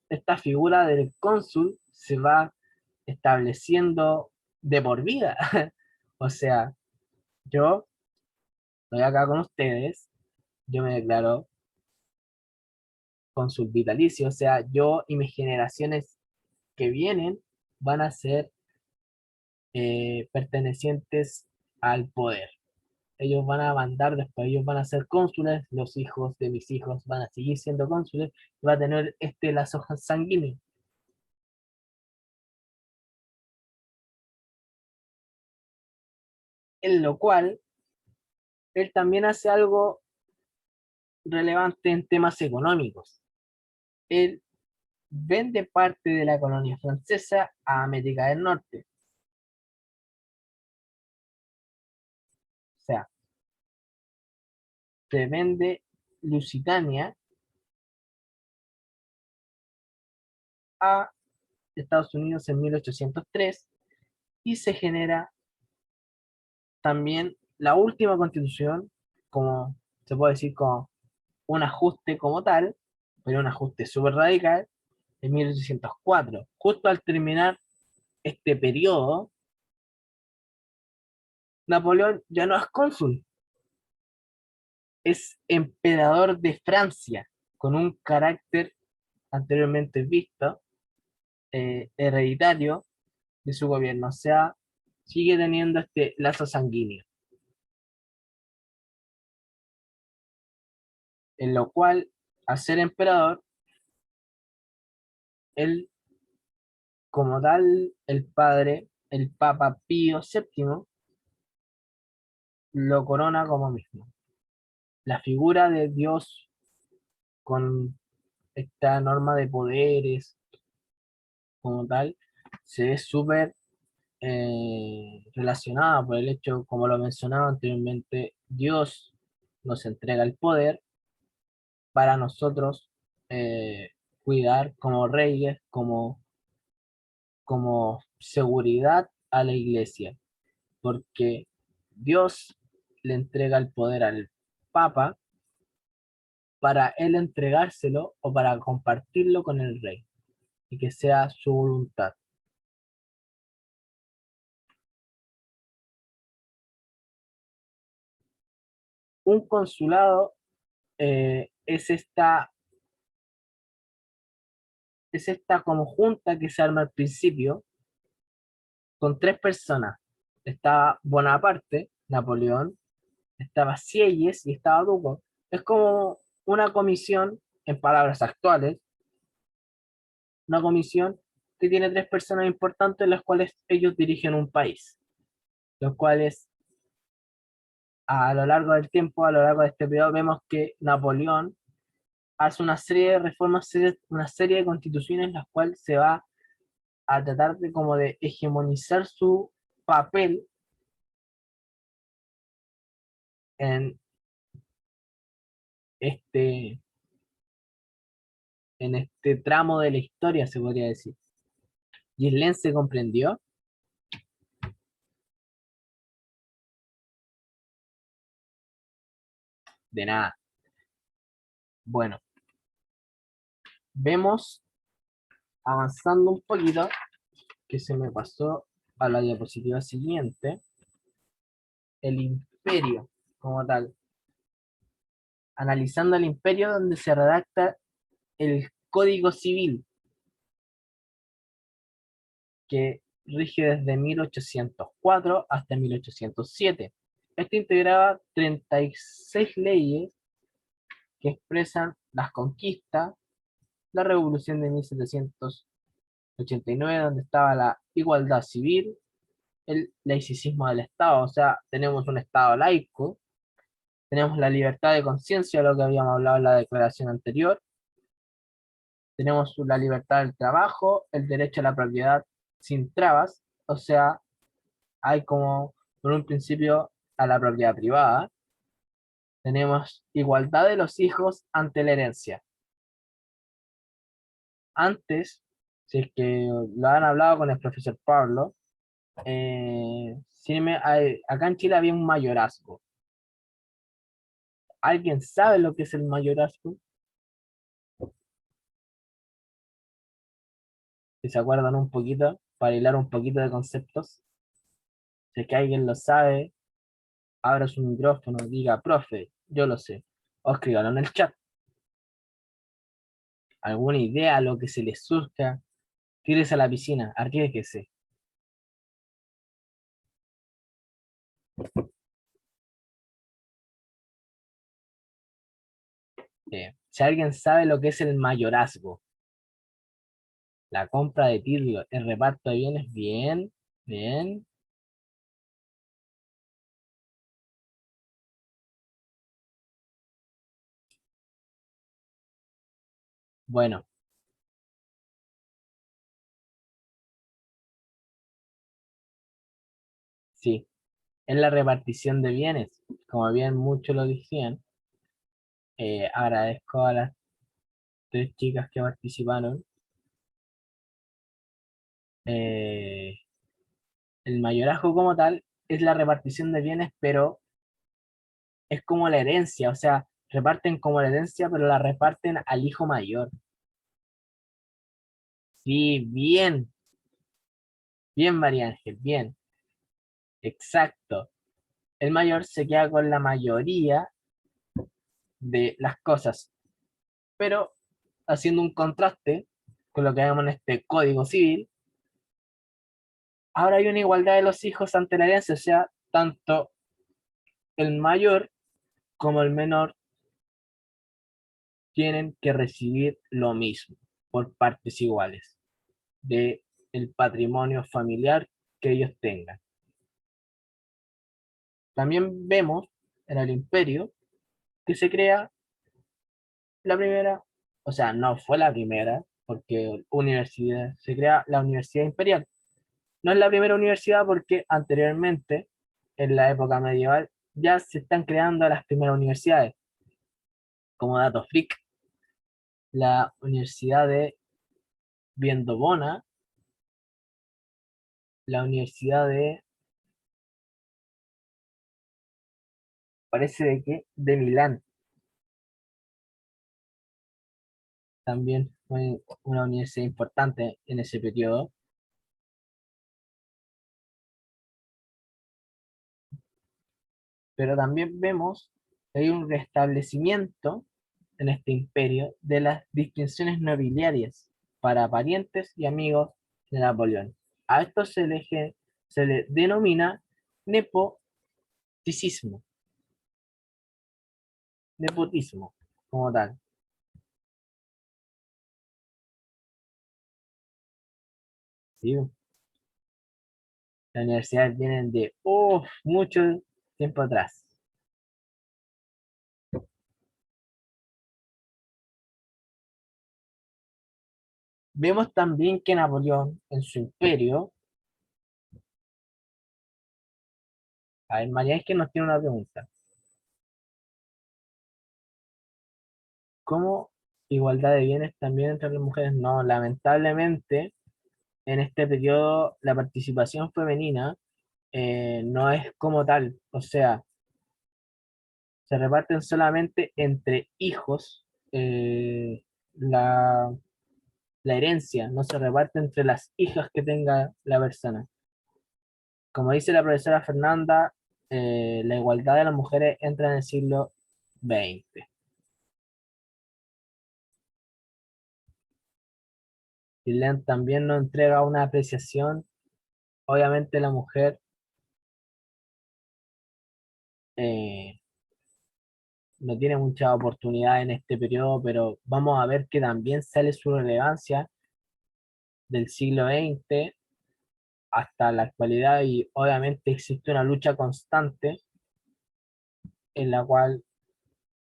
[SPEAKER 1] esta figura del cónsul se va estableciendo de por vida. O sea, yo estoy acá con ustedes, yo me declaro cónsul vitalicio, o sea, yo y mis generaciones que vienen van a ser pertenecientes al poder. Ellos van a mandar después, ellos van a ser cónsules, los hijos de mis hijos van a seguir siendo cónsules, y va a tener este lazo sanguíneo, en lo cual él también hace algo relevante en temas económicos. Él vende parte de la colonia francesa a América del Norte. O sea, se vende Lusitania a Estados Unidos en 1803 y se genera también la última constitución, como se puede decir, como un ajuste como tal, pero un ajuste súper radical, en 1804. Justo al terminar este periodo, Napoleón ya no es cónsul, es emperador de Francia, con un carácter anteriormente visto, hereditario de su gobierno, o sea, sigue teniendo este lazo sanguíneo, en lo cual, al ser emperador, él, como tal, el padre, el Papa Pío VII, lo corona como mismo. La figura de Dios con esta norma de poderes como tal se ve súper relacionada por el hecho, como lo mencionaba anteriormente, Dios nos entrega el poder para nosotros eh, cuidar como reyes, como seguridad a la iglesia, porque Dios le entrega el poder al Papa para él entregárselo o para compartirlo con el rey y que sea su voluntad. Un consulado es esta como junta que se arma al principio con tres personas. Estaba Bonaparte, Napoleón, estaba Sieyes y estaba Duco. Es como una comisión, en palabras actuales, una comisión que tiene tres personas importantes, las cuales ellos dirigen un país, los cuales a lo largo del tiempo, a lo largo de este periodo, vemos que Napoleón hace una serie de reformas, una serie de constituciones, las cuales se va a tratar de como de hegemonizar su papel en este, en este tramo de la historia, se podría decir. Gislen se comprendió de nada. Bueno, vemos avanzando un poquito, que se me pasó a la diapositiva siguiente, el imperio como tal. Analizando el imperio donde se redacta el Código Civil, que rige desde 1804 hasta 1807. Este integraba 36 leyes que expresan las conquistas, la revolución de 1789, donde estaba la igualdad civil, el laicismo del Estado, o sea, tenemos un Estado laico, tenemos la libertad de conciencia, lo que habíamos hablado en la declaración anterior, tenemos la libertad del trabajo, el derecho a la propiedad sin trabas, o sea, hay como, por un principio, a la propiedad privada, tenemos igualdad de los hijos ante la herencia. Antes, si es que lo han hablado con el profesor Pablo, acá en Chile había un mayorazgo. ¿Alguien sabe lo que es el mayorazgo? Si se acuerdan un poquito, para hilar un poquito de conceptos. Si es que alguien lo sabe, abra su micrófono, diga, profe, yo lo sé. O escríbalo en el chat. ¿Alguna idea, lo que se les surja? Tírese a la piscina, arriesguese. Si alguien sabe lo que es el mayorazgo, la compra de títulos, el reparto de bienes, bien, bien. Bueno, sí, es la repartición de bienes. Como bien muchos lo decían, agradezco a las tres chicas que participaron. Eh, el mayorazgo como tal es la repartición de bienes, pero es como la herencia, o sea, reparten como la herencia, pero la reparten al hijo mayor. Sí, bien, bien, María Ángel, bien, exacto. El mayor se queda con la mayoría de las cosas, pero haciendo un contraste con lo que vemos en este Código Civil, ahora hay una igualdad de los hijos ante la herencia, o sea, tanto el mayor como el menor tienen que recibir lo mismo por partes iguales de el patrimonio familiar que ellos tengan. También vemos en el imperio que se crea la primera, o sea, no fue la primera, porque universidad, se crea la Universidad Imperial. No es la primera universidad porque anteriormente, en la época medieval, ya se están creando las primeras universidades. Como dato freak, la Universidad de Viendobona, la Universidad de, parece de que, de Milán, también fue una universidad importante en ese periodo. Pero también vemos que hay un restablecimiento en este imperio de las distinciones nobiliarias para parientes y amigos de Napoleón. A esto se le denomina nepoticismo, nepotismo como tal. ¿Sí? Las universidades vienen de mucho tiempo atrás. Vemos también que Napoleón en su imperio, a ver, María es que nos tiene una pregunta. ¿Cómo igualdad de bienes también entre las mujeres? No, lamentablemente en este periodo la participación femenina no es como tal, o sea, se reparten solamente entre hijos la, la herencia, no se reparte entre las hijas que tenga la persona. Como dice la profesora Fernanda, la igualdad de las mujeres entra en el siglo XX. Gillian también nos entrega una apreciación. Obviamente la mujer eh, no tiene mucha oportunidad en este periodo, pero vamos a ver que también sale su relevancia del siglo XX hasta la actualidad y obviamente existe una lucha constante en la cual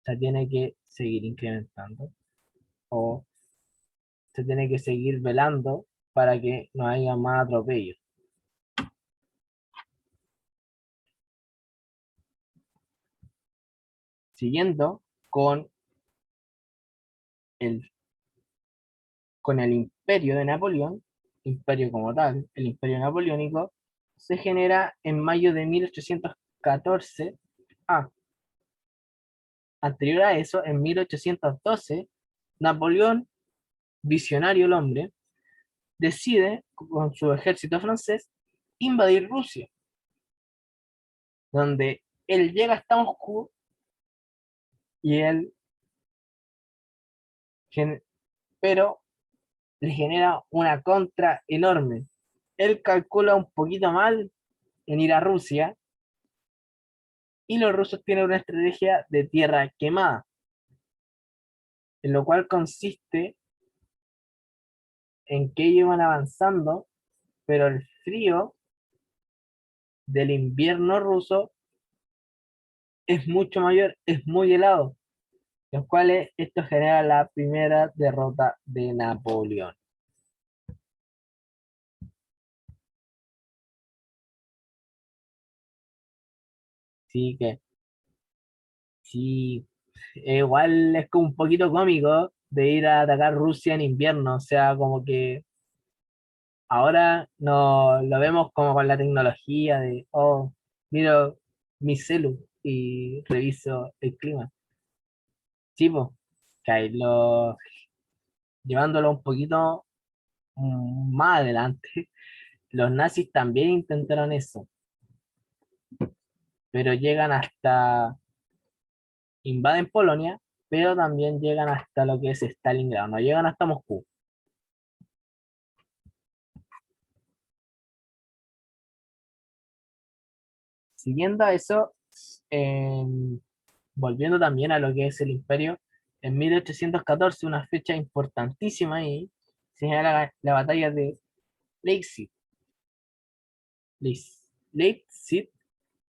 [SPEAKER 1] se tiene que seguir incrementando o se tiene que seguir velando para que no haya más atropellos. Siguiendo con el, con el imperio de Napoleón, imperio como tal, el imperio napoleónico, se genera en mayo de 1814. Ah, anterior a eso, en 1812, Napoleón, visionario el hombre, decide con su ejército francés invadir Rusia, donde él llega hasta Moscú y él, pero le genera una contra enorme. Él calcula un poquito mal en ir a Rusia y los rusos tienen una estrategia de tierra quemada, en lo cual consiste en que ellos van avanzando, pero el frío del invierno ruso es mucho mayor, es muy helado, los cuales esto genera la primera derrota de Napoleón. Así que sí, igual es como un poquito cómico de ir a atacar Rusia en invierno, o sea, como que ahora no lo vemos como con la tecnología de, oh, miro mi celu y reviso el clima. Sí, pues, que ahí llevándolo un poquito más adelante, los nazis también intentaron eso, pero llegan hasta, invaden Polonia, pero también llegan hasta lo que es Stalingrado, no llegan hasta Moscú. Siguiendo a eso, volviendo también a lo que es el imperio, en 1814, una fecha importantísima ahí, se señala la batalla de Leipzig, Leipzig,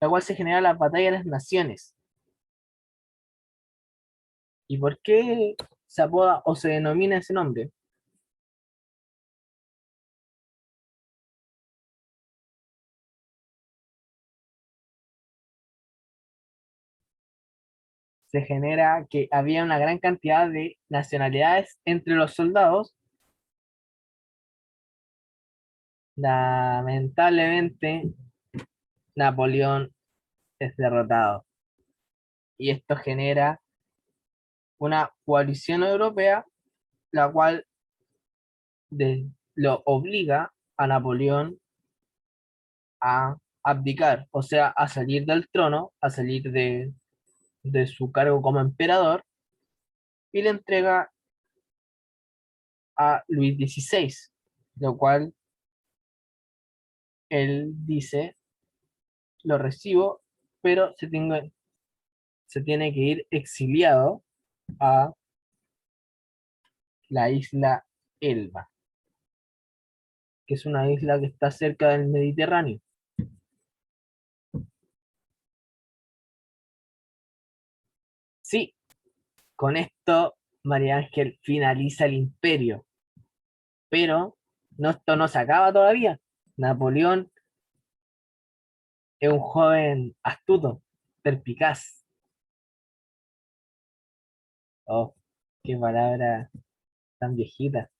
[SPEAKER 1] la cual se genera la batalla de las naciones. ¿Y por qué se apoda o se denomina ese nombre? Se genera que había una gran cantidad de nacionalidades entre los soldados. Lamentablemente, Napoleón es derrotado y esto genera una coalición europea, la cual lo obliga a Napoleón a abdicar, o sea, a salir del trono, a salir de su cargo como emperador, y le entrega a Luis XVI, lo cual él dice, lo recibo, pero se tiene que ir exiliado a la isla Elba, que es una isla que está cerca del Mediterráneo. Sí, con esto María Ángel finaliza el imperio. Pero no, esto no se acaba todavía. Napoleón es un joven astuto, perspicaz. Oh, qué palabra tan viejita.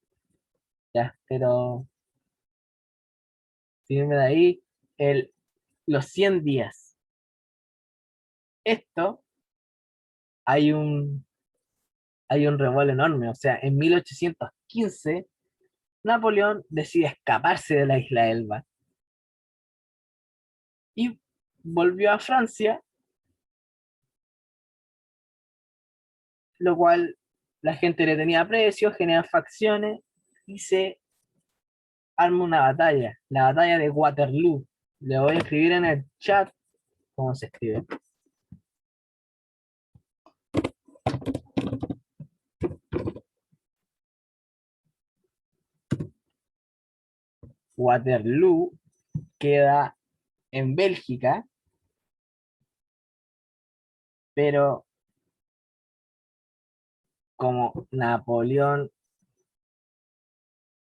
[SPEAKER 1] Ya, pero sígueme de ahí. El, los 100 días. Esto hay un revuelo enorme. O sea, en 1815 Napoleón decide escaparse de la isla Elba y volvió a Francia, lo cual la gente le tenía aprecio, genera facciones y se arma una batalla, la batalla de Waterloo. Le voy a escribir en el chat cómo se escribe. Waterloo queda en Bélgica, pero como Napoleón,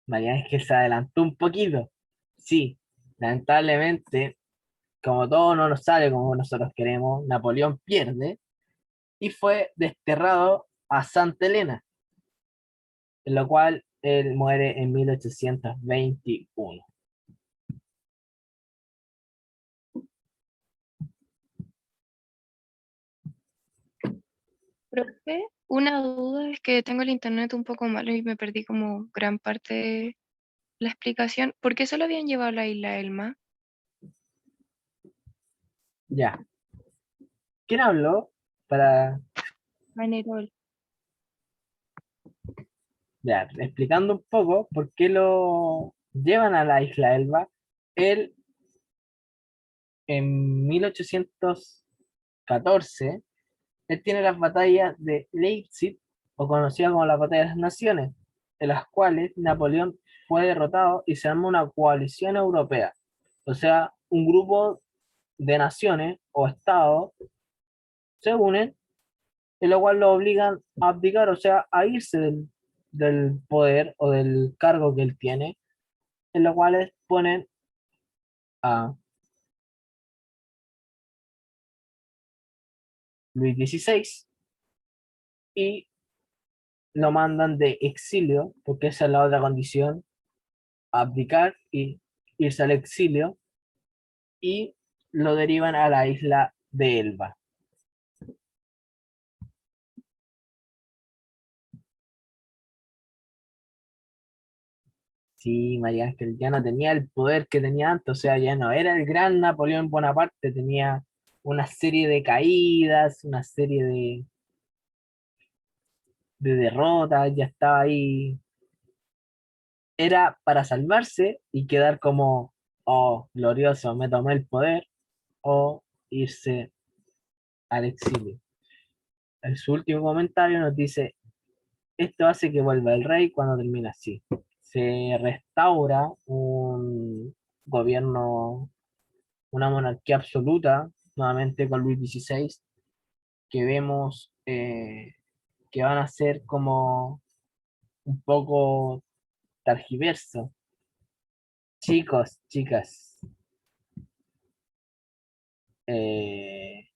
[SPEAKER 1] María es que se adelantó un poquito. Sí, lamentablemente, como todo no nos sale como nosotros queremos, Napoleón pierde y fue desterrado a Santa Elena, en lo cual él muere en 1821.
[SPEAKER 2] Profe, una duda es que tengo el internet un poco malo y me perdí como gran parte de la explicación. ¿Por qué solo habían llevado a la isla Elma?
[SPEAKER 1] Ya, ¿quién habló? Para,
[SPEAKER 2] Manerol.
[SPEAKER 1] ya, explicando un poco por qué lo llevan a la isla Elba, él en 1814, él tiene las batallas de Leipzig, o conocida como la Batalla de las Naciones, en las cuales Napoleón fue derrotado y se arma una coalición europea, o sea, un grupo de naciones o estados se unen, en lo cual lo obligan a abdicar, o sea, a irse del poder o del cargo que él tiene, en lo cual ponen a Luis XVI y lo mandan de exilio, porque esa es la otra condición, abdicar y irse al exilio, y lo derivan a la isla de Elba. Sí, María Ángel ya no tenía el poder que tenía antes, o sea, ya no era el gran Napoleón Bonaparte, tenía una serie de caídas, una serie de derrotas, ya estaba ahí. Era para salvarse y quedar como, oh, glorioso, me tomé el poder, o irse al exilio. En su último comentario nos dice, esto hace que vuelva el rey cuando termina así. Se restaura un gobierno, una monarquía absoluta, nuevamente con Luis XVI, que vemos que van a ser como un poco targiverso. Chicos, chicas, eh,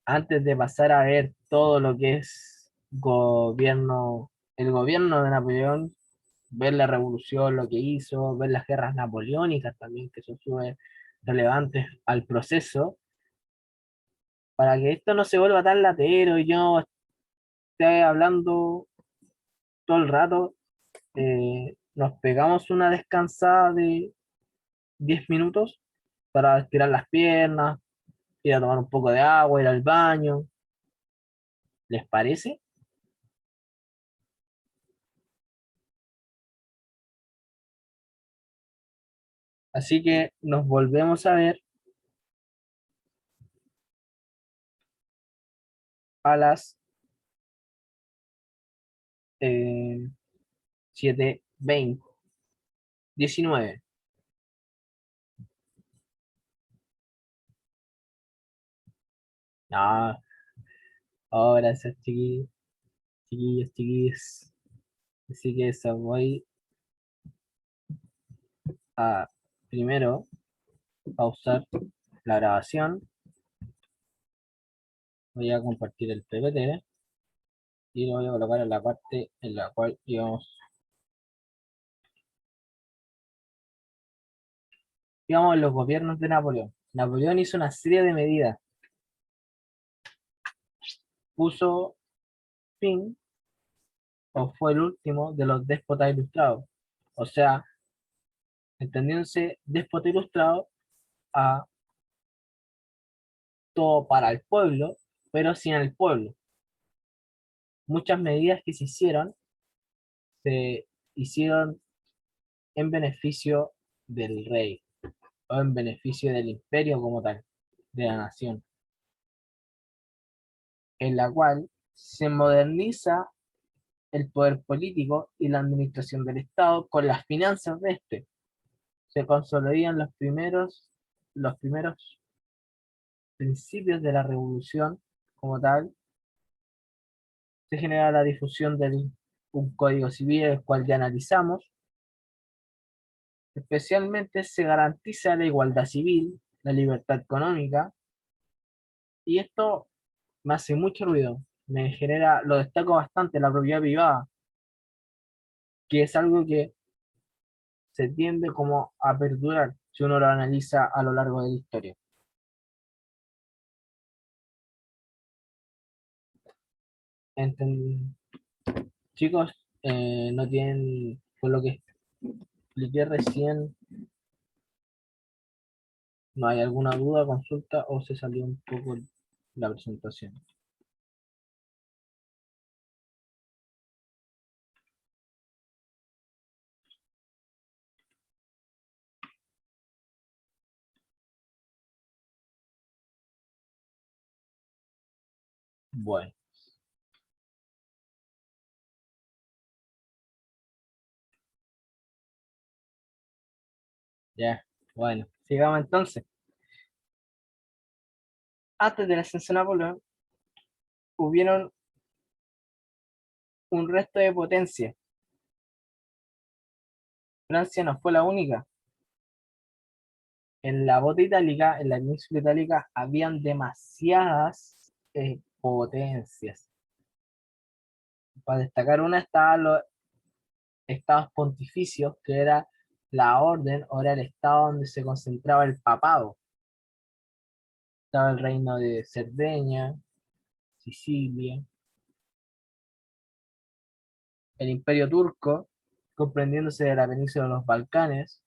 [SPEAKER 1] antes de pasar a ver todo lo que es el gobierno de Napoleón, ver la revolución, lo que hizo, ver las guerras napoleónicas también, que son súper relevantes al proceso, para que esto no se vuelva tan latero y yo esté hablando todo el rato, nos pegamos una descansada de 10 minutos para estirar las piernas, ir a tomar un poco de agua, ir al baño, ¿les parece? Así que nos volvemos a ver a las 7:20, 19. No, ahora esos chiquillos, chiquillos, chiquillos. Así que eso, voy a primero pausar la grabación. Voy a compartir el PPT y lo voy a colocar en la parte en la cual íbamos los gobiernos de Napoleón. Napoleón hizo una serie de medidas, puso fin o fue el último de los déspotas ilustrados. O sea, entendiéndose déspota ilustrado a todo para el pueblo, pero sin el pueblo. Muchas medidas que se hicieron en beneficio del rey o en beneficio del imperio como tal, de la nación, en la cual se moderniza el poder político y la administración del Estado con las finanzas de este. Se consolidan los primeros principios de la revolución como tal. Se genera la difusión de un código civil, el cual ya analizamos. Especialmente se garantiza la igualdad civil, la libertad económica, y esto me hace mucho ruido. Me genera, lo destaco bastante, la propiedad privada, que es algo que se tiende como a perdurar si uno lo analiza a lo largo de la historia. Enten- Chicos, no tienen, por lo que expliqué recién, ¿no hay alguna duda, consulta o se salió un poco la presentación? Bueno, ya, bueno, sigamos entonces. Antes de la ascensión a Napoleón, hubieron un resto de potencias. Francia no fue la única. En la bota itálica, en la península itálica, habían demasiadas potencias. Para destacar una estaban los estados pontificios, que era la orden, o era el estado donde se concentraba el papado. Estaba el reino de Cerdeña, Sicilia, el imperio turco, comprendiéndose de la península de los Balcanes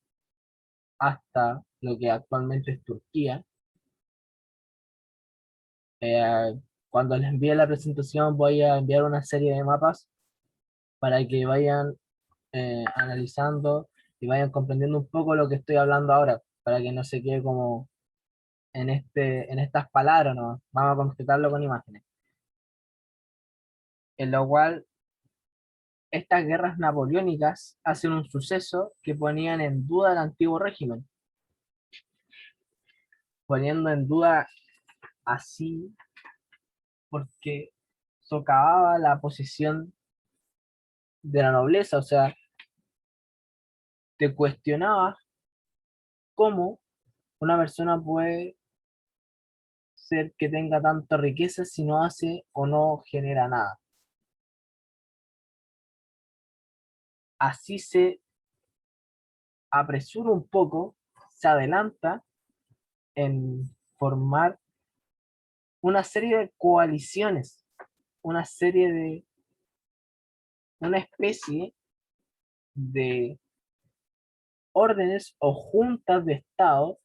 [SPEAKER 1] hasta lo que actualmente es Turquía. Cuando les envíe la presentación voy a enviar una serie de mapas para que vayan analizando y vayan comprendiendo un poco lo que estoy hablando ahora, para que no se quede como en estas palabras, ¿no? Vamos a completarlo con imágenes. En lo cual, estas guerras napoleónicas hacen un suceso que ponían en duda el antiguo régimen, poniendo en duda así porque socavaba la posición de la nobleza, o sea, te cuestionaba cómo una persona puede ser que tenga tanta riqueza si no hace o no genera nada. Así se apresura un poco, se adelanta en formar una serie de coaliciones, una serie de, una especie de órdenes o juntas de Estado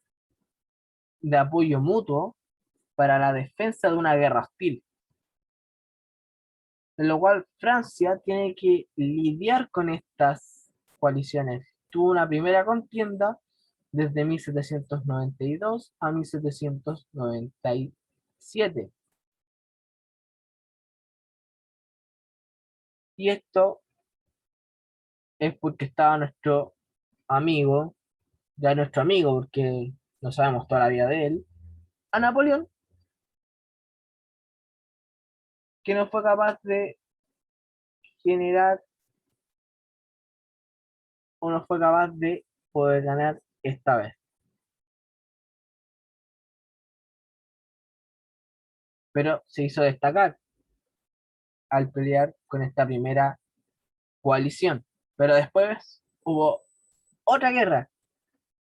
[SPEAKER 1] de apoyo mutuo para la defensa de una guerra hostil, en lo cual Francia tiene que lidiar con estas coaliciones. Tuvo una primera contienda desde 1792 a 1797. Y esto es porque estaba nuestro amigo, ya nuestro amigo, porque no sabemos toda la vida de él, a Napoleón, que no fue capaz de generar o no fue capaz de poder ganar esta vez. Pero se hizo destacar al pelear con esta primera coalición. Pero después hubo otra guerra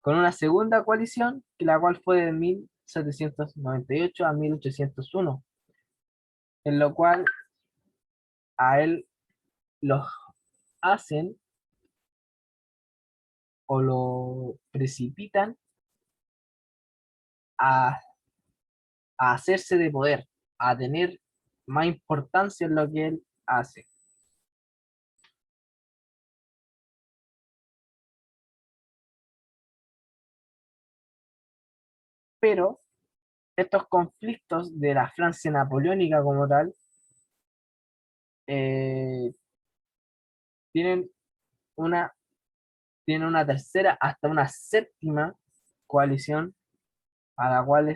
[SPEAKER 1] con una segunda coalición, la cual fue de 1798 a 1801, en lo cual a él los hacen o lo precipitan a, a hacerse de poder, a tener más importancia en lo que él hace. Pero estos conflictos de la Francia napoleónica como tal eh, tienen una, tienen una tercera hasta una séptima coalición a la cual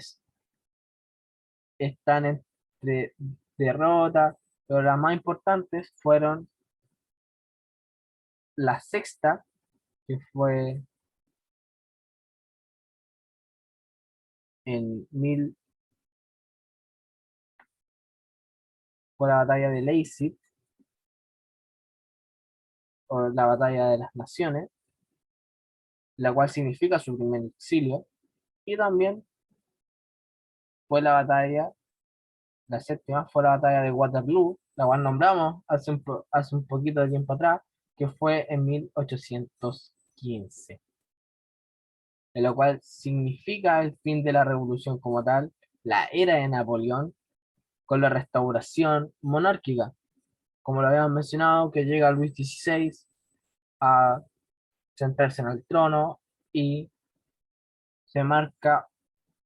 [SPEAKER 1] están entre derrotas, pero las más importantes fueron la sexta, que fue en mil, fue la batalla de Leipzig, o la batalla de las naciones, la cual significa su primer exilio, y también fue la batalla, la séptima, fue la batalla de Waterloo, la cual nombramos hace un poquito de tiempo atrás, que fue en 1815, en lo cual significa el fin de la revolución como tal, la era de Napoleón, con la restauración monárquica, como lo habíamos mencionado, que llega Luis XVI a sentarse en el trono y se marca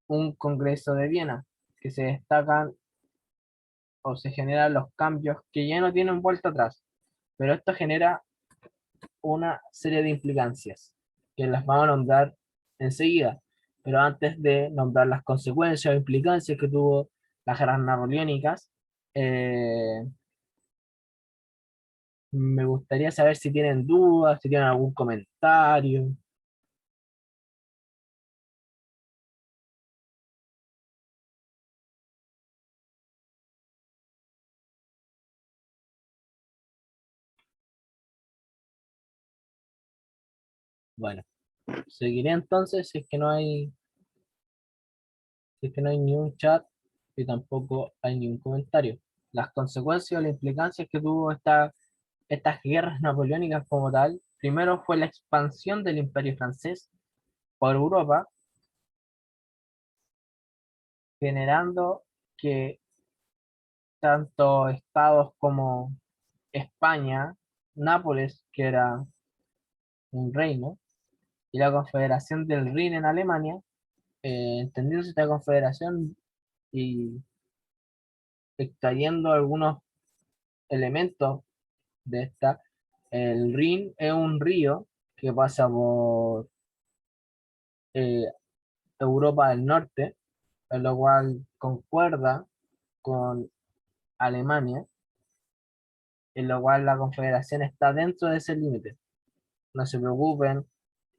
[SPEAKER 1] un Congreso de Viena, que se destacan o se generan los cambios que ya no tienen vuelta atrás, pero esto genera una serie de implicancias que las vamos a nombrar enseguida, pero antes de nombrar las consecuencias o implicancias que tuvo las guerras napoleónicas, eh, me gustaría saber si tienen dudas, si tienen algún comentario. Bueno, seguiré entonces si es que no hay ni un chat y tampoco hay ningún comentario. Las consecuencias o las implicancias que tuvo estas guerras napoleónicas como tal, primero fue la expansión del Imperio francés por Europa, generando que tanto estados como España, Nápoles, que era un reino, y la Confederación del Rin en Alemania, entendiéndose esta confederación y extrayendo algunos elementos de esta, el Rin es un río que pasa por eh, Europa del Norte, en lo cual concuerda con Alemania, en lo cual la Confederación está dentro de ese límite. No se preocupen,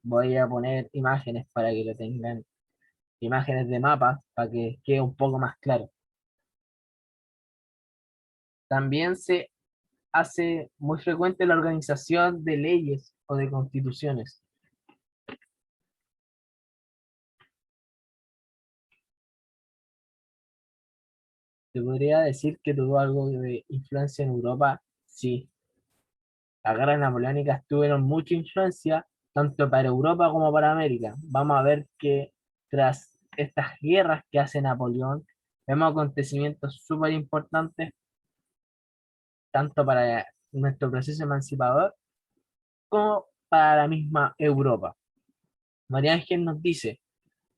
[SPEAKER 1] voy a poner imágenes para que lo tengan, imágenes de mapa, para que quede un poco más claro. También se hace muy frecuente la organización de leyes o de constituciones. ¿Te podría decir que tuvo algo de influencia en Europa? Sí, las guerras napoleónicas tuvieron mucha influencia tanto para Europa como para América. Vamos a ver que tras estas guerras que hace Napoleón, vemos acontecimientos súper importantes tanto para nuestro proceso emancipador como para la misma Europa. María Ángel nos dice,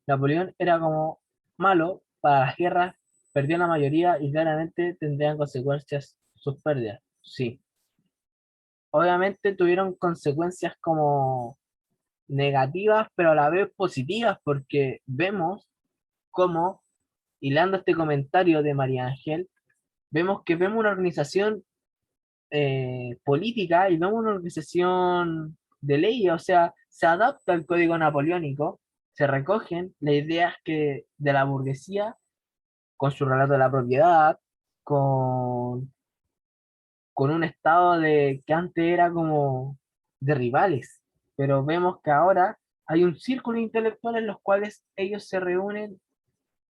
[SPEAKER 1] Napoleón era como malo para las guerras, perdió la mayoría y claramente tendrían consecuencias sus pérdidas. Sí, obviamente tuvieron consecuencias como negativas, pero a la vez positivas, porque vemos cómo, hilando este comentario de María Ángel, vemos una organización política y vemos una organización de ley, o sea, se adapta el código napoleónico, se recogen las ideas que, de la burguesía con su relato de la propiedad, con, con un estado de que antes era como de rivales, pero vemos que ahora hay un círculo intelectual en los cuales ellos se reúnen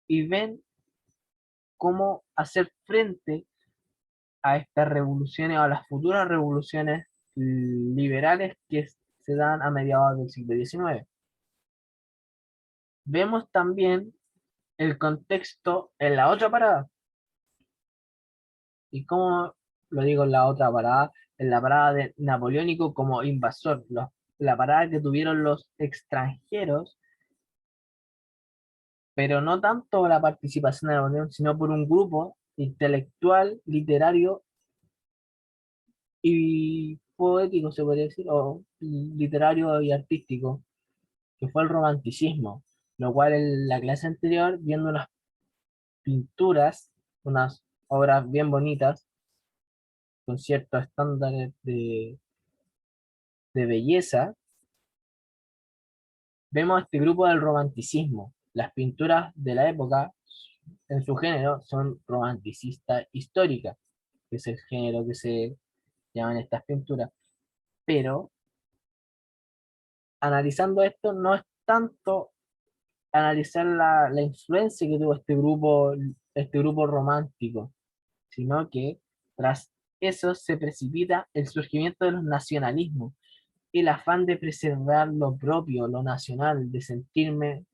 [SPEAKER 1] y ven cómo hacer frente a estas revoluciones o a las futuras revoluciones liberales que se dan a mediados del siglo XIX. Vemos también el contexto en la otra parada. ¿Y cómo lo digo en la otra parada? En la parada de Napoleónico como invasor, la parada que tuvieron los extranjeros, pero no tanto la participación de Napoleón, sino por un grupo intelectual, literario y poético, se podría decir, o literario y artístico, que fue el romanticismo, lo cual en la clase anterior, viendo unas pinturas, unas obras bien bonitas, con ciertos estándares de belleza, vemos este grupo del romanticismo. Las pinturas de la época, en su género, son romanticista histórica, que es el género que se llaman estas pinturas. Pero analizando esto, no es tanto analizar la influencia que tuvo este grupo romántico, sino que tras eso se precipita el surgimiento de los nacionalismos, el afán de preservar lo propio, lo nacional, de sentirme,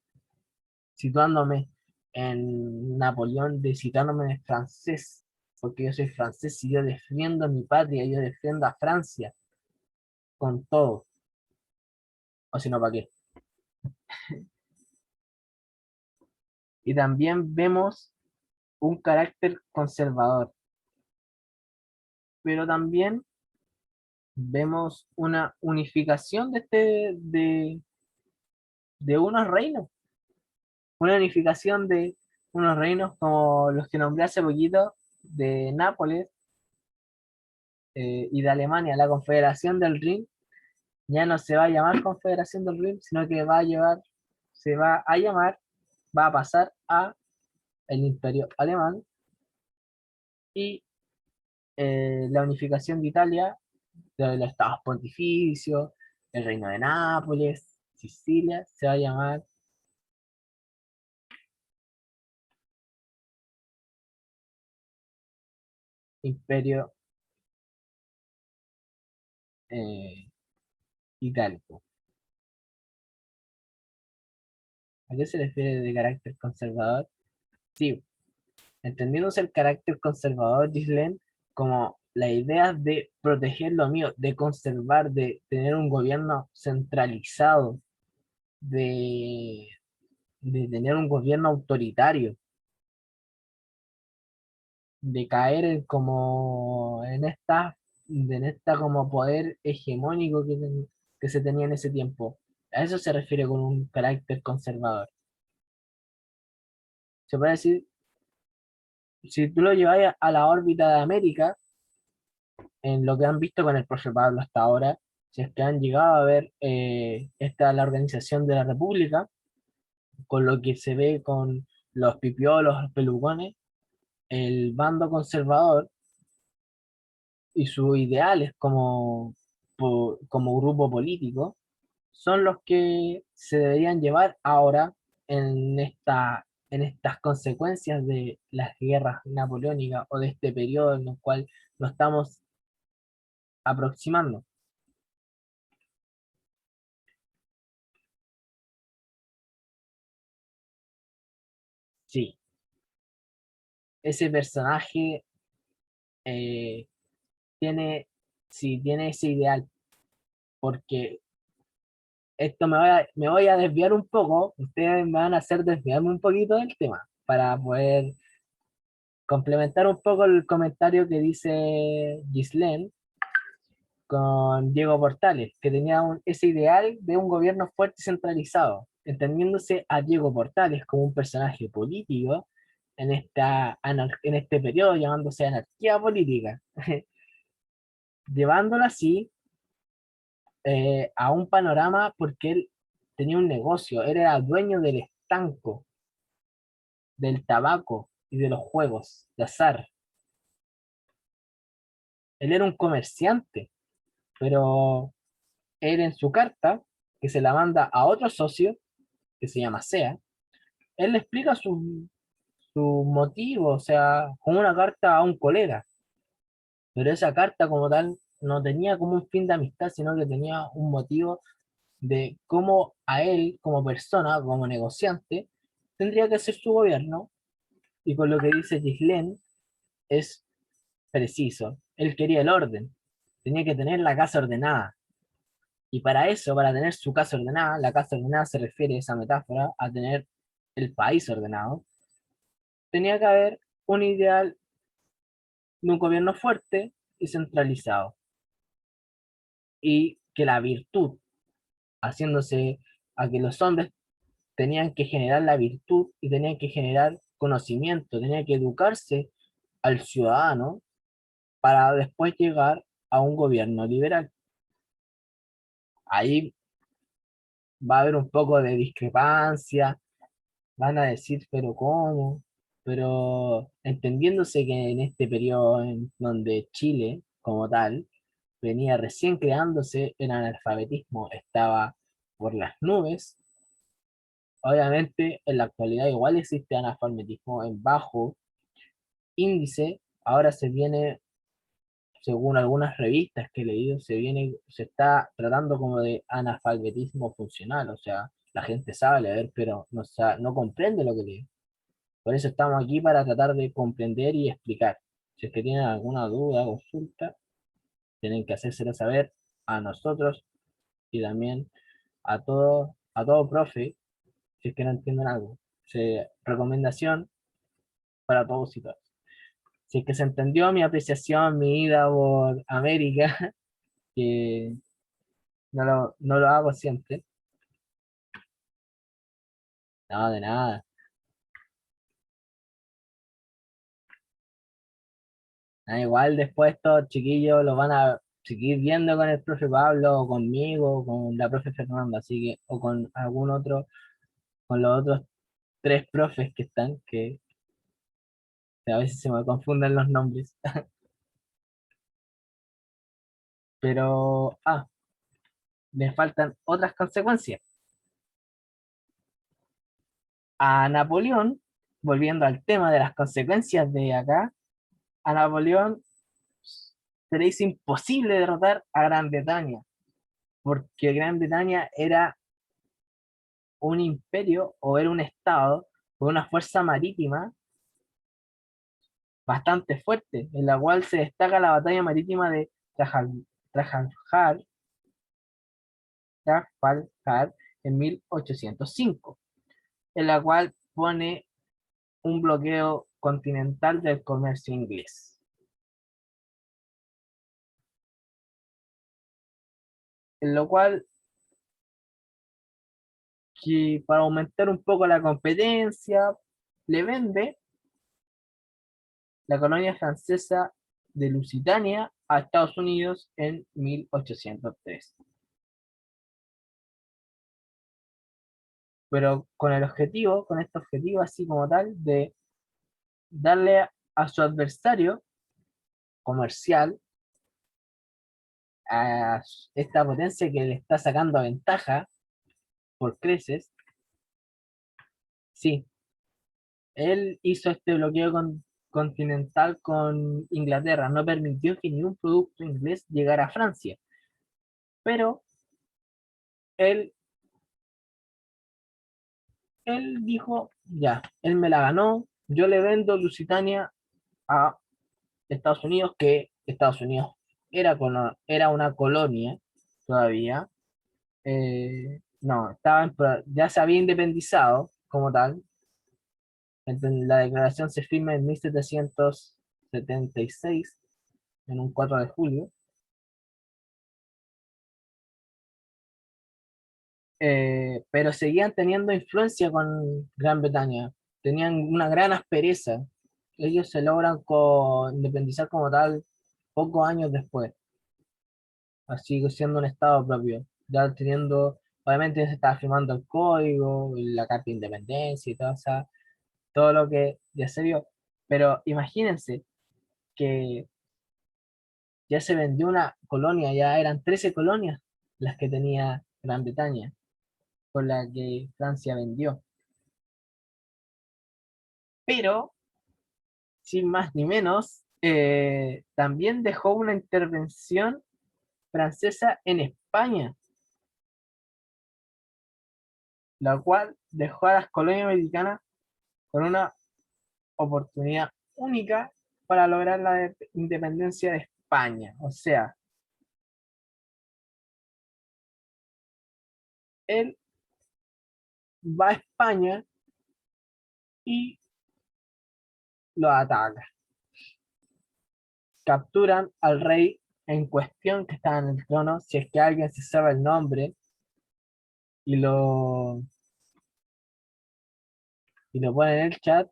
[SPEAKER 1] situándome en Napoleón, de citándome en francés, porque yo soy francés y yo defiendo mi patria, yo defiendo a Francia con todo, o si no, ¿para qué? Y también vemos un carácter conservador, pero también vemos una unificación de unos reinos, una unificación de unos reinos como los que nombré hace poquito, de Nápoles y de Alemania. La Confederación del Rin ya no se va a llamar Confederación del Rin, sino que se va a llamar, va a pasar a el Imperio Alemán y la unificación de Italia, de los estados pontificios, el reino de Nápoles, Sicilia, se va a llamar Imperio eh, Itálico. ¿A qué se refiere de carácter conservador? Sí, entendiéndose el carácter conservador, Gislen, como la idea de proteger lo mío, de conservar, de tener un gobierno centralizado, de, de tener un gobierno autoritario, de caer como en esta como poder hegemónico que se tenía en ese tiempo. A eso se refiere con un carácter conservador. Se puede decir, si tú lo llevas a la órbita de América, en lo que han visto con el profe Pablo hasta ahora, si es que han llegado a ver la organización de la República, con lo que se ve con los pipiolos, los pelucones, el bando conservador y sus ideales como grupo político son los que se deberían llevar ahora en estas consecuencias de las guerras napoleónicas o de este periodo en el cual nos estamos aproximando. Sí, ese personaje eh, tiene, sí, tiene ese ideal, porque esto me voy a desviar un poco, ustedes me van a hacer desviarme un poquito del tema, para poder complementar un poco el comentario que dice Ghislaine con Diego Portales, que tenía ese ideal de un gobierno fuerte y centralizado, entendiéndose a Diego Portales como un personaje político en este periodo llamándose anarquía política. Llevándolo así, a un panorama porque él tenía un negocio, él era dueño del estanco, del tabaco y de los juegos de azar. Él era un comerciante, pero él en su carta, que se la manda a otro socio, que se llama Sea, él le explica su motivo, o sea, con una carta a un colega, pero esa carta como tal no tenía como un fin de amistad, sino que tenía un motivo de cómo a él, como persona, como negociante, tendría que hacer su gobierno, y con lo que dice Ghislaine es preciso. Él quería el orden, tenía que tener la casa ordenada. Y para eso, para tener su casa ordenada, la casa ordenada se refiere a esa metáfora, a tener el país ordenado, tenía que haber un ideal de un gobierno fuerte y centralizado. Y que la virtud, haciéndose a que los hombres tenían que generar la virtud y tenían que generar conocimiento, tenían que educarse al ciudadano para después llegar a un gobierno liberal. Ahí va a haber un poco de discrepancia, van a decir, pero ¿cómo? Pero entendiéndose que en este periodo en donde Chile, como tal, venía recién creándose, el analfabetismo estaba por las nubes. Obviamente, en la actualidad igual existe analfabetismo en bajo índice. Ahora se viene, según algunas revistas que he leído, se está tratando como de analfabetismo funcional. O sea, la gente sabe leer, pero no comprende lo que lee. Por eso estamos aquí para tratar de comprender y explicar. Si es que tienen alguna duda, consulta, tienen que hacérselo saber a nosotros y también a todo profe, si es que no entienden algo. Recomendación para todos y todas. Si es que se entendió mi apreciación, mi ida por América, que no lo hago siempre. No, de nada. Da igual después estos chiquillos lo van a seguir viendo con el profe Pablo, o conmigo, o con la profe Fernanda, así que, o con algún otro, con los otros tres profes que están, que a veces se me confunden los nombres. Pero, me faltan otras consecuencias. A Napoleón, volviendo al tema de las consecuencias de acá, a Napoleón se le hizo imposible derrotar a Gran Bretaña, porque Gran Bretaña era un imperio o era un estado con una fuerza marítima bastante fuerte, en la cual se destaca la batalla marítima de Trafalgar, Trafalgar en 1805, en la cual pone un bloqueo continental del comercio inglés, en lo cual, que para aumentar un poco la competencia, le vende la colonia francesa de Lusitania a Estados Unidos en 1803. Pero con este objetivo así como tal, de darle a su adversario comercial, a esta potencia que le está sacando ventaja por creces, sí, él hizo este bloqueo continental con Inglaterra, no permitió que ningún producto inglés llegara a Francia, pero él, él dijo, ya, él me la ganó, yo le vendo Lusitania a Estados Unidos, que Estados Unidos era una colonia todavía, no, ya se había independizado como tal. La declaración se firma en 1776, en un 4 de julio, pero seguían teniendo influencia con Gran Bretaña, tenían una gran aspereza. Ellos se logran independizar como tal pocos años después. así siendo un estado propio, ya teniendo, obviamente se está firmando el código, la carta de independencia y todo, todo lo que ya se vio, pero imagínense que ya se vendió una colonia, ya eran 13 colonias las que tenía Gran Bretaña, con la que Francia vendió, pero sin más ni menos, también dejó una intervención francesa en España, la cual dejó a las colonias americanas con una oportunidad única para lograr la independencia de España. O sea, él va a España y lo ataca. Capturan al rey en cuestión que estaba en el trono, si es que alguien se sabe el nombre, y lo pone en el chat,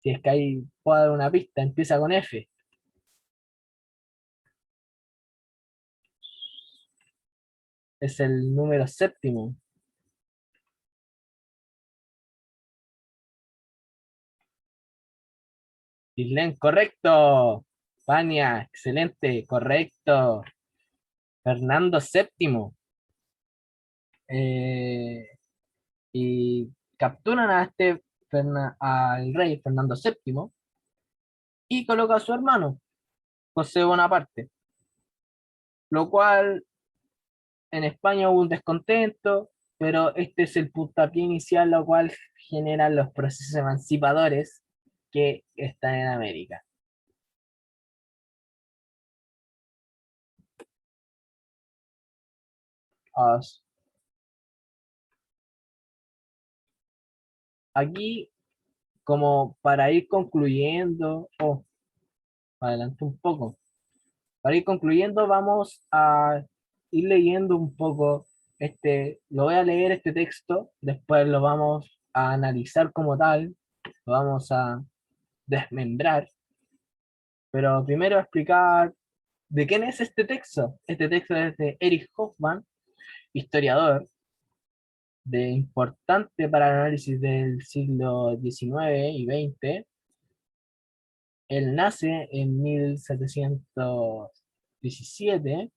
[SPEAKER 1] si es que ahí puedo dar una pista, empieza con F. Es el número séptimo. Islen, correcto. Fania, excelente, correcto. Fernando séptimo. Eh, y capturan a al rey Fernando séptimo y coloca a su hermano, José Bonaparte, lo cual en España hubo un descontento, pero este es el puntapié inicial, lo cual genera los procesos emancipadores que están en América. Os- Aquí, como para ir concluyendo, adelante un poco. Para ir concluyendo, vamos a ir leyendo un poco lo voy a leer este texto, después lo vamos a analizar como tal, lo vamos a desmembrar, pero primero explicar de quién es este texto. Este texto es de Erich Hoffmann, historiador, de importante para el análisis del siglo XIX y XX. Él nace en 1717,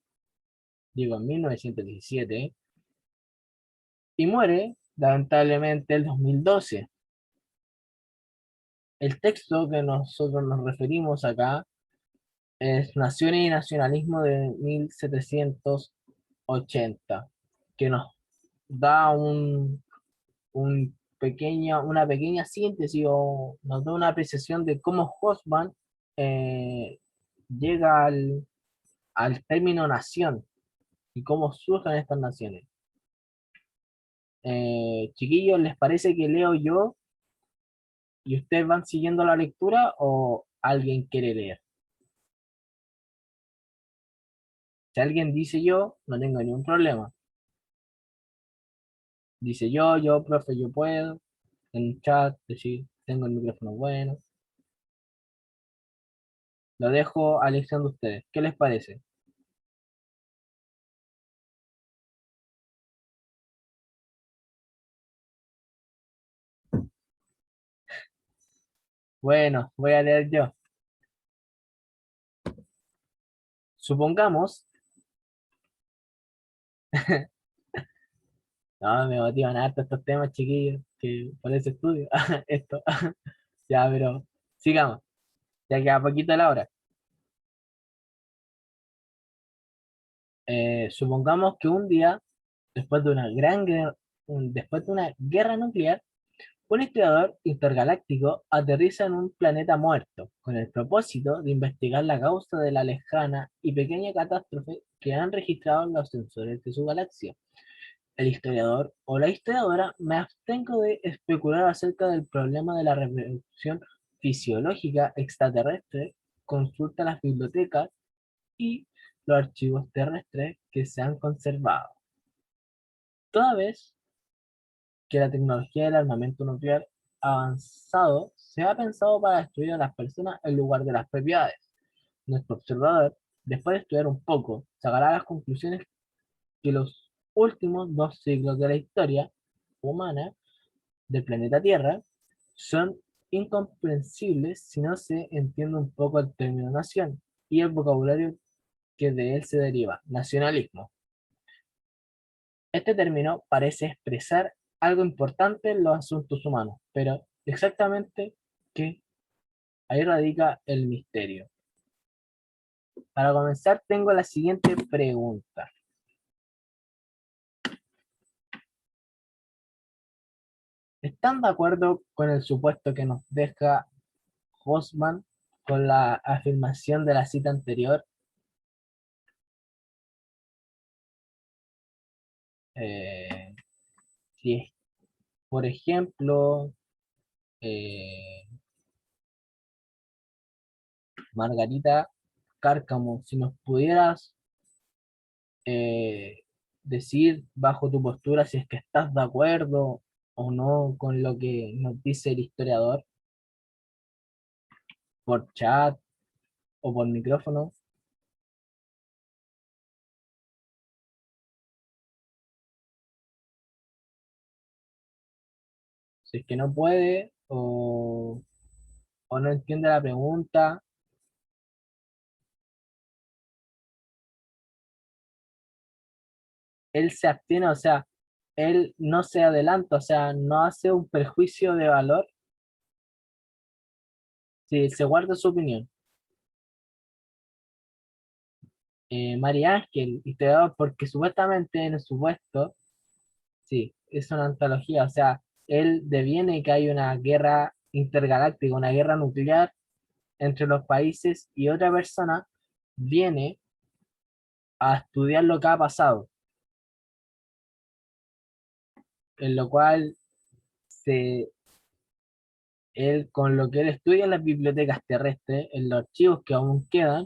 [SPEAKER 1] digo en 1917, y muere lamentablemente el 2012. El texto que nosotros nos referimos acá es Naciones y Nacionalismo de 1780, que nos da una pequeña síntesis o nos da una apreciación de cómo Hobsbawm eh, llega al término nación y cómo surgen estas naciones. Chiquillos, ¿les parece que leo yo y ustedes van siguiendo la lectura o alguien quiere leer? Si alguien dice yo, no tengo ningún problema. Dice yo, profe, yo puedo. En el chat, decir, tengo el micrófono bueno. Lo dejo a elección de ustedes. ¿Qué les parece? Bueno, voy a leer yo. Supongamos, no, me motivan harto estos temas, chiquillos, que por eso estudio esto. Ya, pero sigamos, ya queda poquito la hora. Supongamos que un día, después de una después de una guerra nuclear, un historiador intergaláctico aterriza en un planeta muerto, con el propósito de investigar la causa de la lejana y pequeña catástrofe que han registrado los sensores de su galaxia. El historiador o la historiadora me abstengo de especular acerca del problema de la reproducción fisiológica extraterrestre, consulta las bibliotecas y los archivos terrestres que se han conservado. Toda vez que la tecnología del armamento nuclear avanzado se ha pensado para destruir a las personas en lugar de las propiedades. Nuestro observador, después de estudiar un poco, sacará las conclusiones que los últimos 2 siglos de la historia humana del planeta Tierra son incomprensibles si no se entiende un poco el término nación y el vocabulario que de él se deriva, nacionalismo. Este término parece expresar algo importante en los asuntos humanos, pero exactamente qué, ahí radica el misterio. Para comenzar, tengo la siguiente pregunta. ¿Están de acuerdo con el supuesto que nos deja Hosman con la afirmación de la cita anterior? Eh, si es, por ejemplo, eh, Margarita Cárcamo, si nos pudieras eh, decir bajo tu postura si es que estás de acuerdo o no con lo que nos dice el historiador por chat o por micrófono, si es que no puede o no entiende la pregunta, él se abstiene, o sea, él no se adelanta, o sea, no hace un prejuicio de valor, si se guarda su opinión. María Ángel, historiador, porque supuestamente en el supuesto, sí, es una antología, o sea, él deviene que hay una guerra intergaláctica, una guerra nuclear entre los países y otra persona viene a estudiar lo que ha pasado, en lo cual se, él, con lo que él estudia en las bibliotecas terrestres, en los archivos que aún quedan,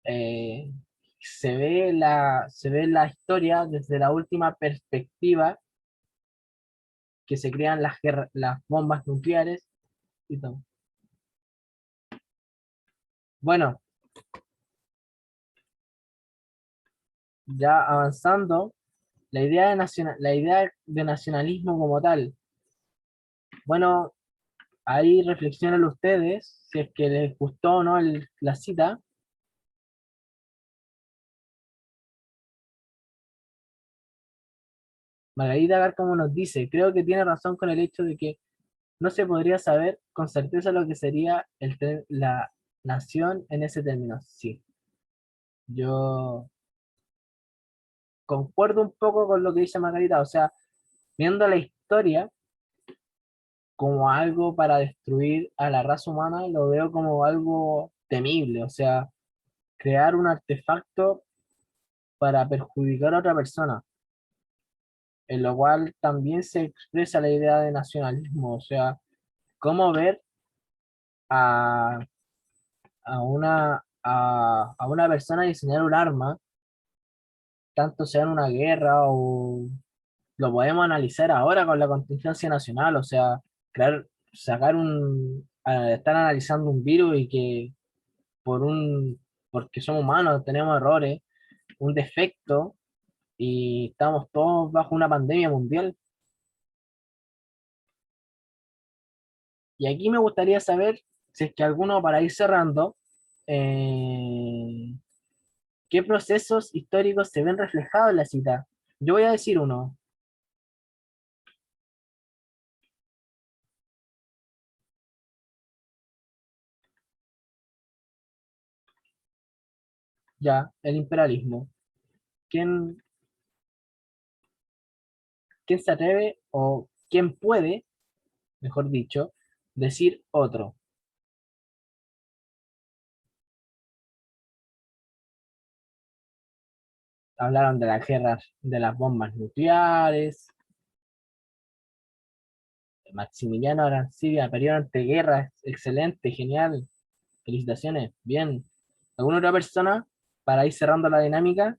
[SPEAKER 1] eh, se ve la historia desde la última perspectiva que se crean las bombas nucleares y todo. Bueno, ya avanzando, la idea de nacionalismo como tal. Bueno, ahí reflexionen ustedes si es que les gustó o no la cita. Margarita Gárcamo nos dice, creo que tiene razón con el hecho de que no se podría saber con certeza lo que sería la nación en ese término. Sí, yo concuerdo un poco con lo que dice Margarita, o sea, viendo la historia como algo para destruir a la raza humana, lo veo como algo temible, o sea, crear un artefacto para perjudicar a otra persona, en lo cual también se expresa la idea de nacionalismo, o sea, cómo ver a, a una persona diseñar un arma, tanto sea en una guerra o lo podemos analizar ahora con la contingencia nacional, o sea, crear, sacar estar analizando un virus y que porque somos humanos, tenemos errores, un defecto y estamos todos bajo una pandemia mundial. Y aquí me gustaría saber si es que alguno, para ir cerrando, eh, ¿qué procesos históricos se ven reflejados en la cita? Yo voy a decir uno, ya, el imperialismo. ¿Quién, quién se atreve o quién puede, mejor dicho, decir otro? Hablaron de las guerras, de las bombas nucleares, Maximiliano Arancibia, periodo anteguerra, excelente, genial, felicitaciones, bien. ¿Alguna otra persona para ir cerrando la dinámica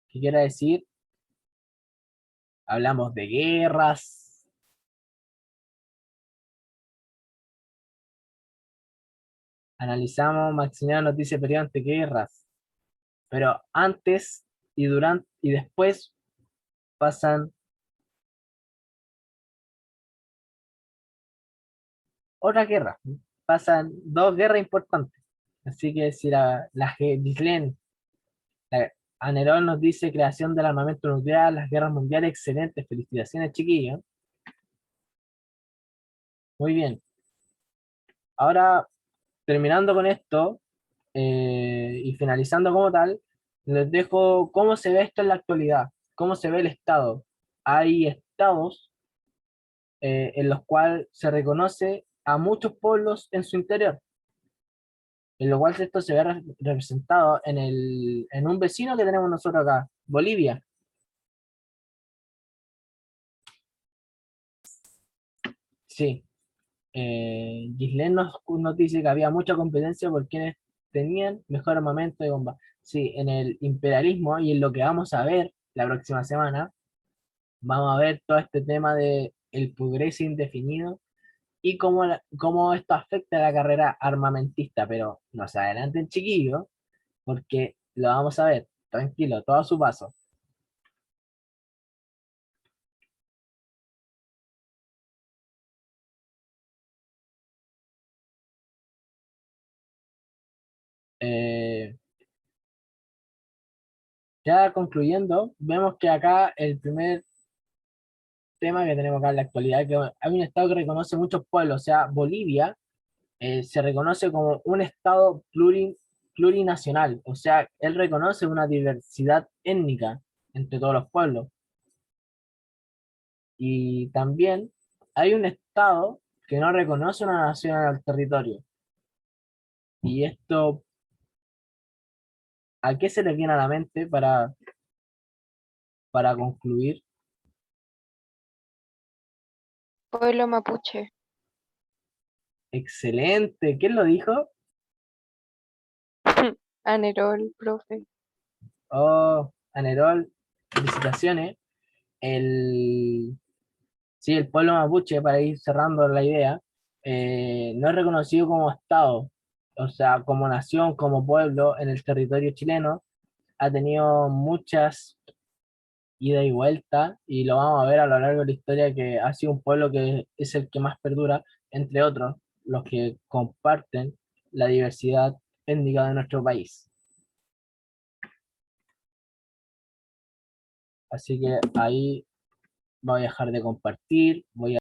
[SPEAKER 1] que quiera decir hablamos de guerras, analizamos Maximiliano nos dice periodo ante guerras, pero antes y durante y después pasan otras guerras, pasan dos guerras importantes. Así que si Ghislaine, Anerón nos dice creación del armamento nuclear, las guerras mundiales, excelentes, felicitaciones chiquillos. Muy bien. Ahora, terminando con esto y finalizando como tal, les dejo cómo se ve esto en la actualidad, cómo se ve el Estado. Hay estados en los cuales se reconoce a muchos pueblos en su interior, en lo cual esto se ve representado en un vecino que tenemos nosotros acá, Bolivia. Sí, Ghislaine nos dice que había mucha competencia por quienes tenían mejor armamento de bomba. Sí, en el imperialismo y en lo que vamos a ver la próxima semana, vamos a ver todo este tema de el progreso indefinido y cómo esto afecta a la carrera armamentista, pero no se adelanten chiquillos, porque lo vamos a ver, tranquilo, todo a su paso. Eh, ya concluyendo, vemos que acá el primer tema que tenemos acá en la actualidad, que hay un estado que reconoce muchos pueblos, o sea, Bolivia se reconoce como un estado plurinacional, o sea, él reconoce una diversidad étnica entre todos los pueblos. Y también hay un estado que no reconoce una nación al territorio. Y esto, ¿a qué se les viene a la mente para concluir?
[SPEAKER 2] Pueblo mapuche.
[SPEAKER 1] Excelente, ¿quién lo dijo?
[SPEAKER 2] Anerol, profe.
[SPEAKER 1] Oh, Anerol, felicitaciones. El, sí, el pueblo mapuche, para ir cerrando la idea, no es reconocido como Estado, o sea, como nación, como pueblo en el territorio chileno, ha tenido muchas ida y vuelta, y lo vamos a ver a lo largo de la historia que ha sido un pueblo que es el que más perdura, entre otros, los que comparten la diversidad étnica de nuestro país. Así que ahí voy a dejar de compartir, voy a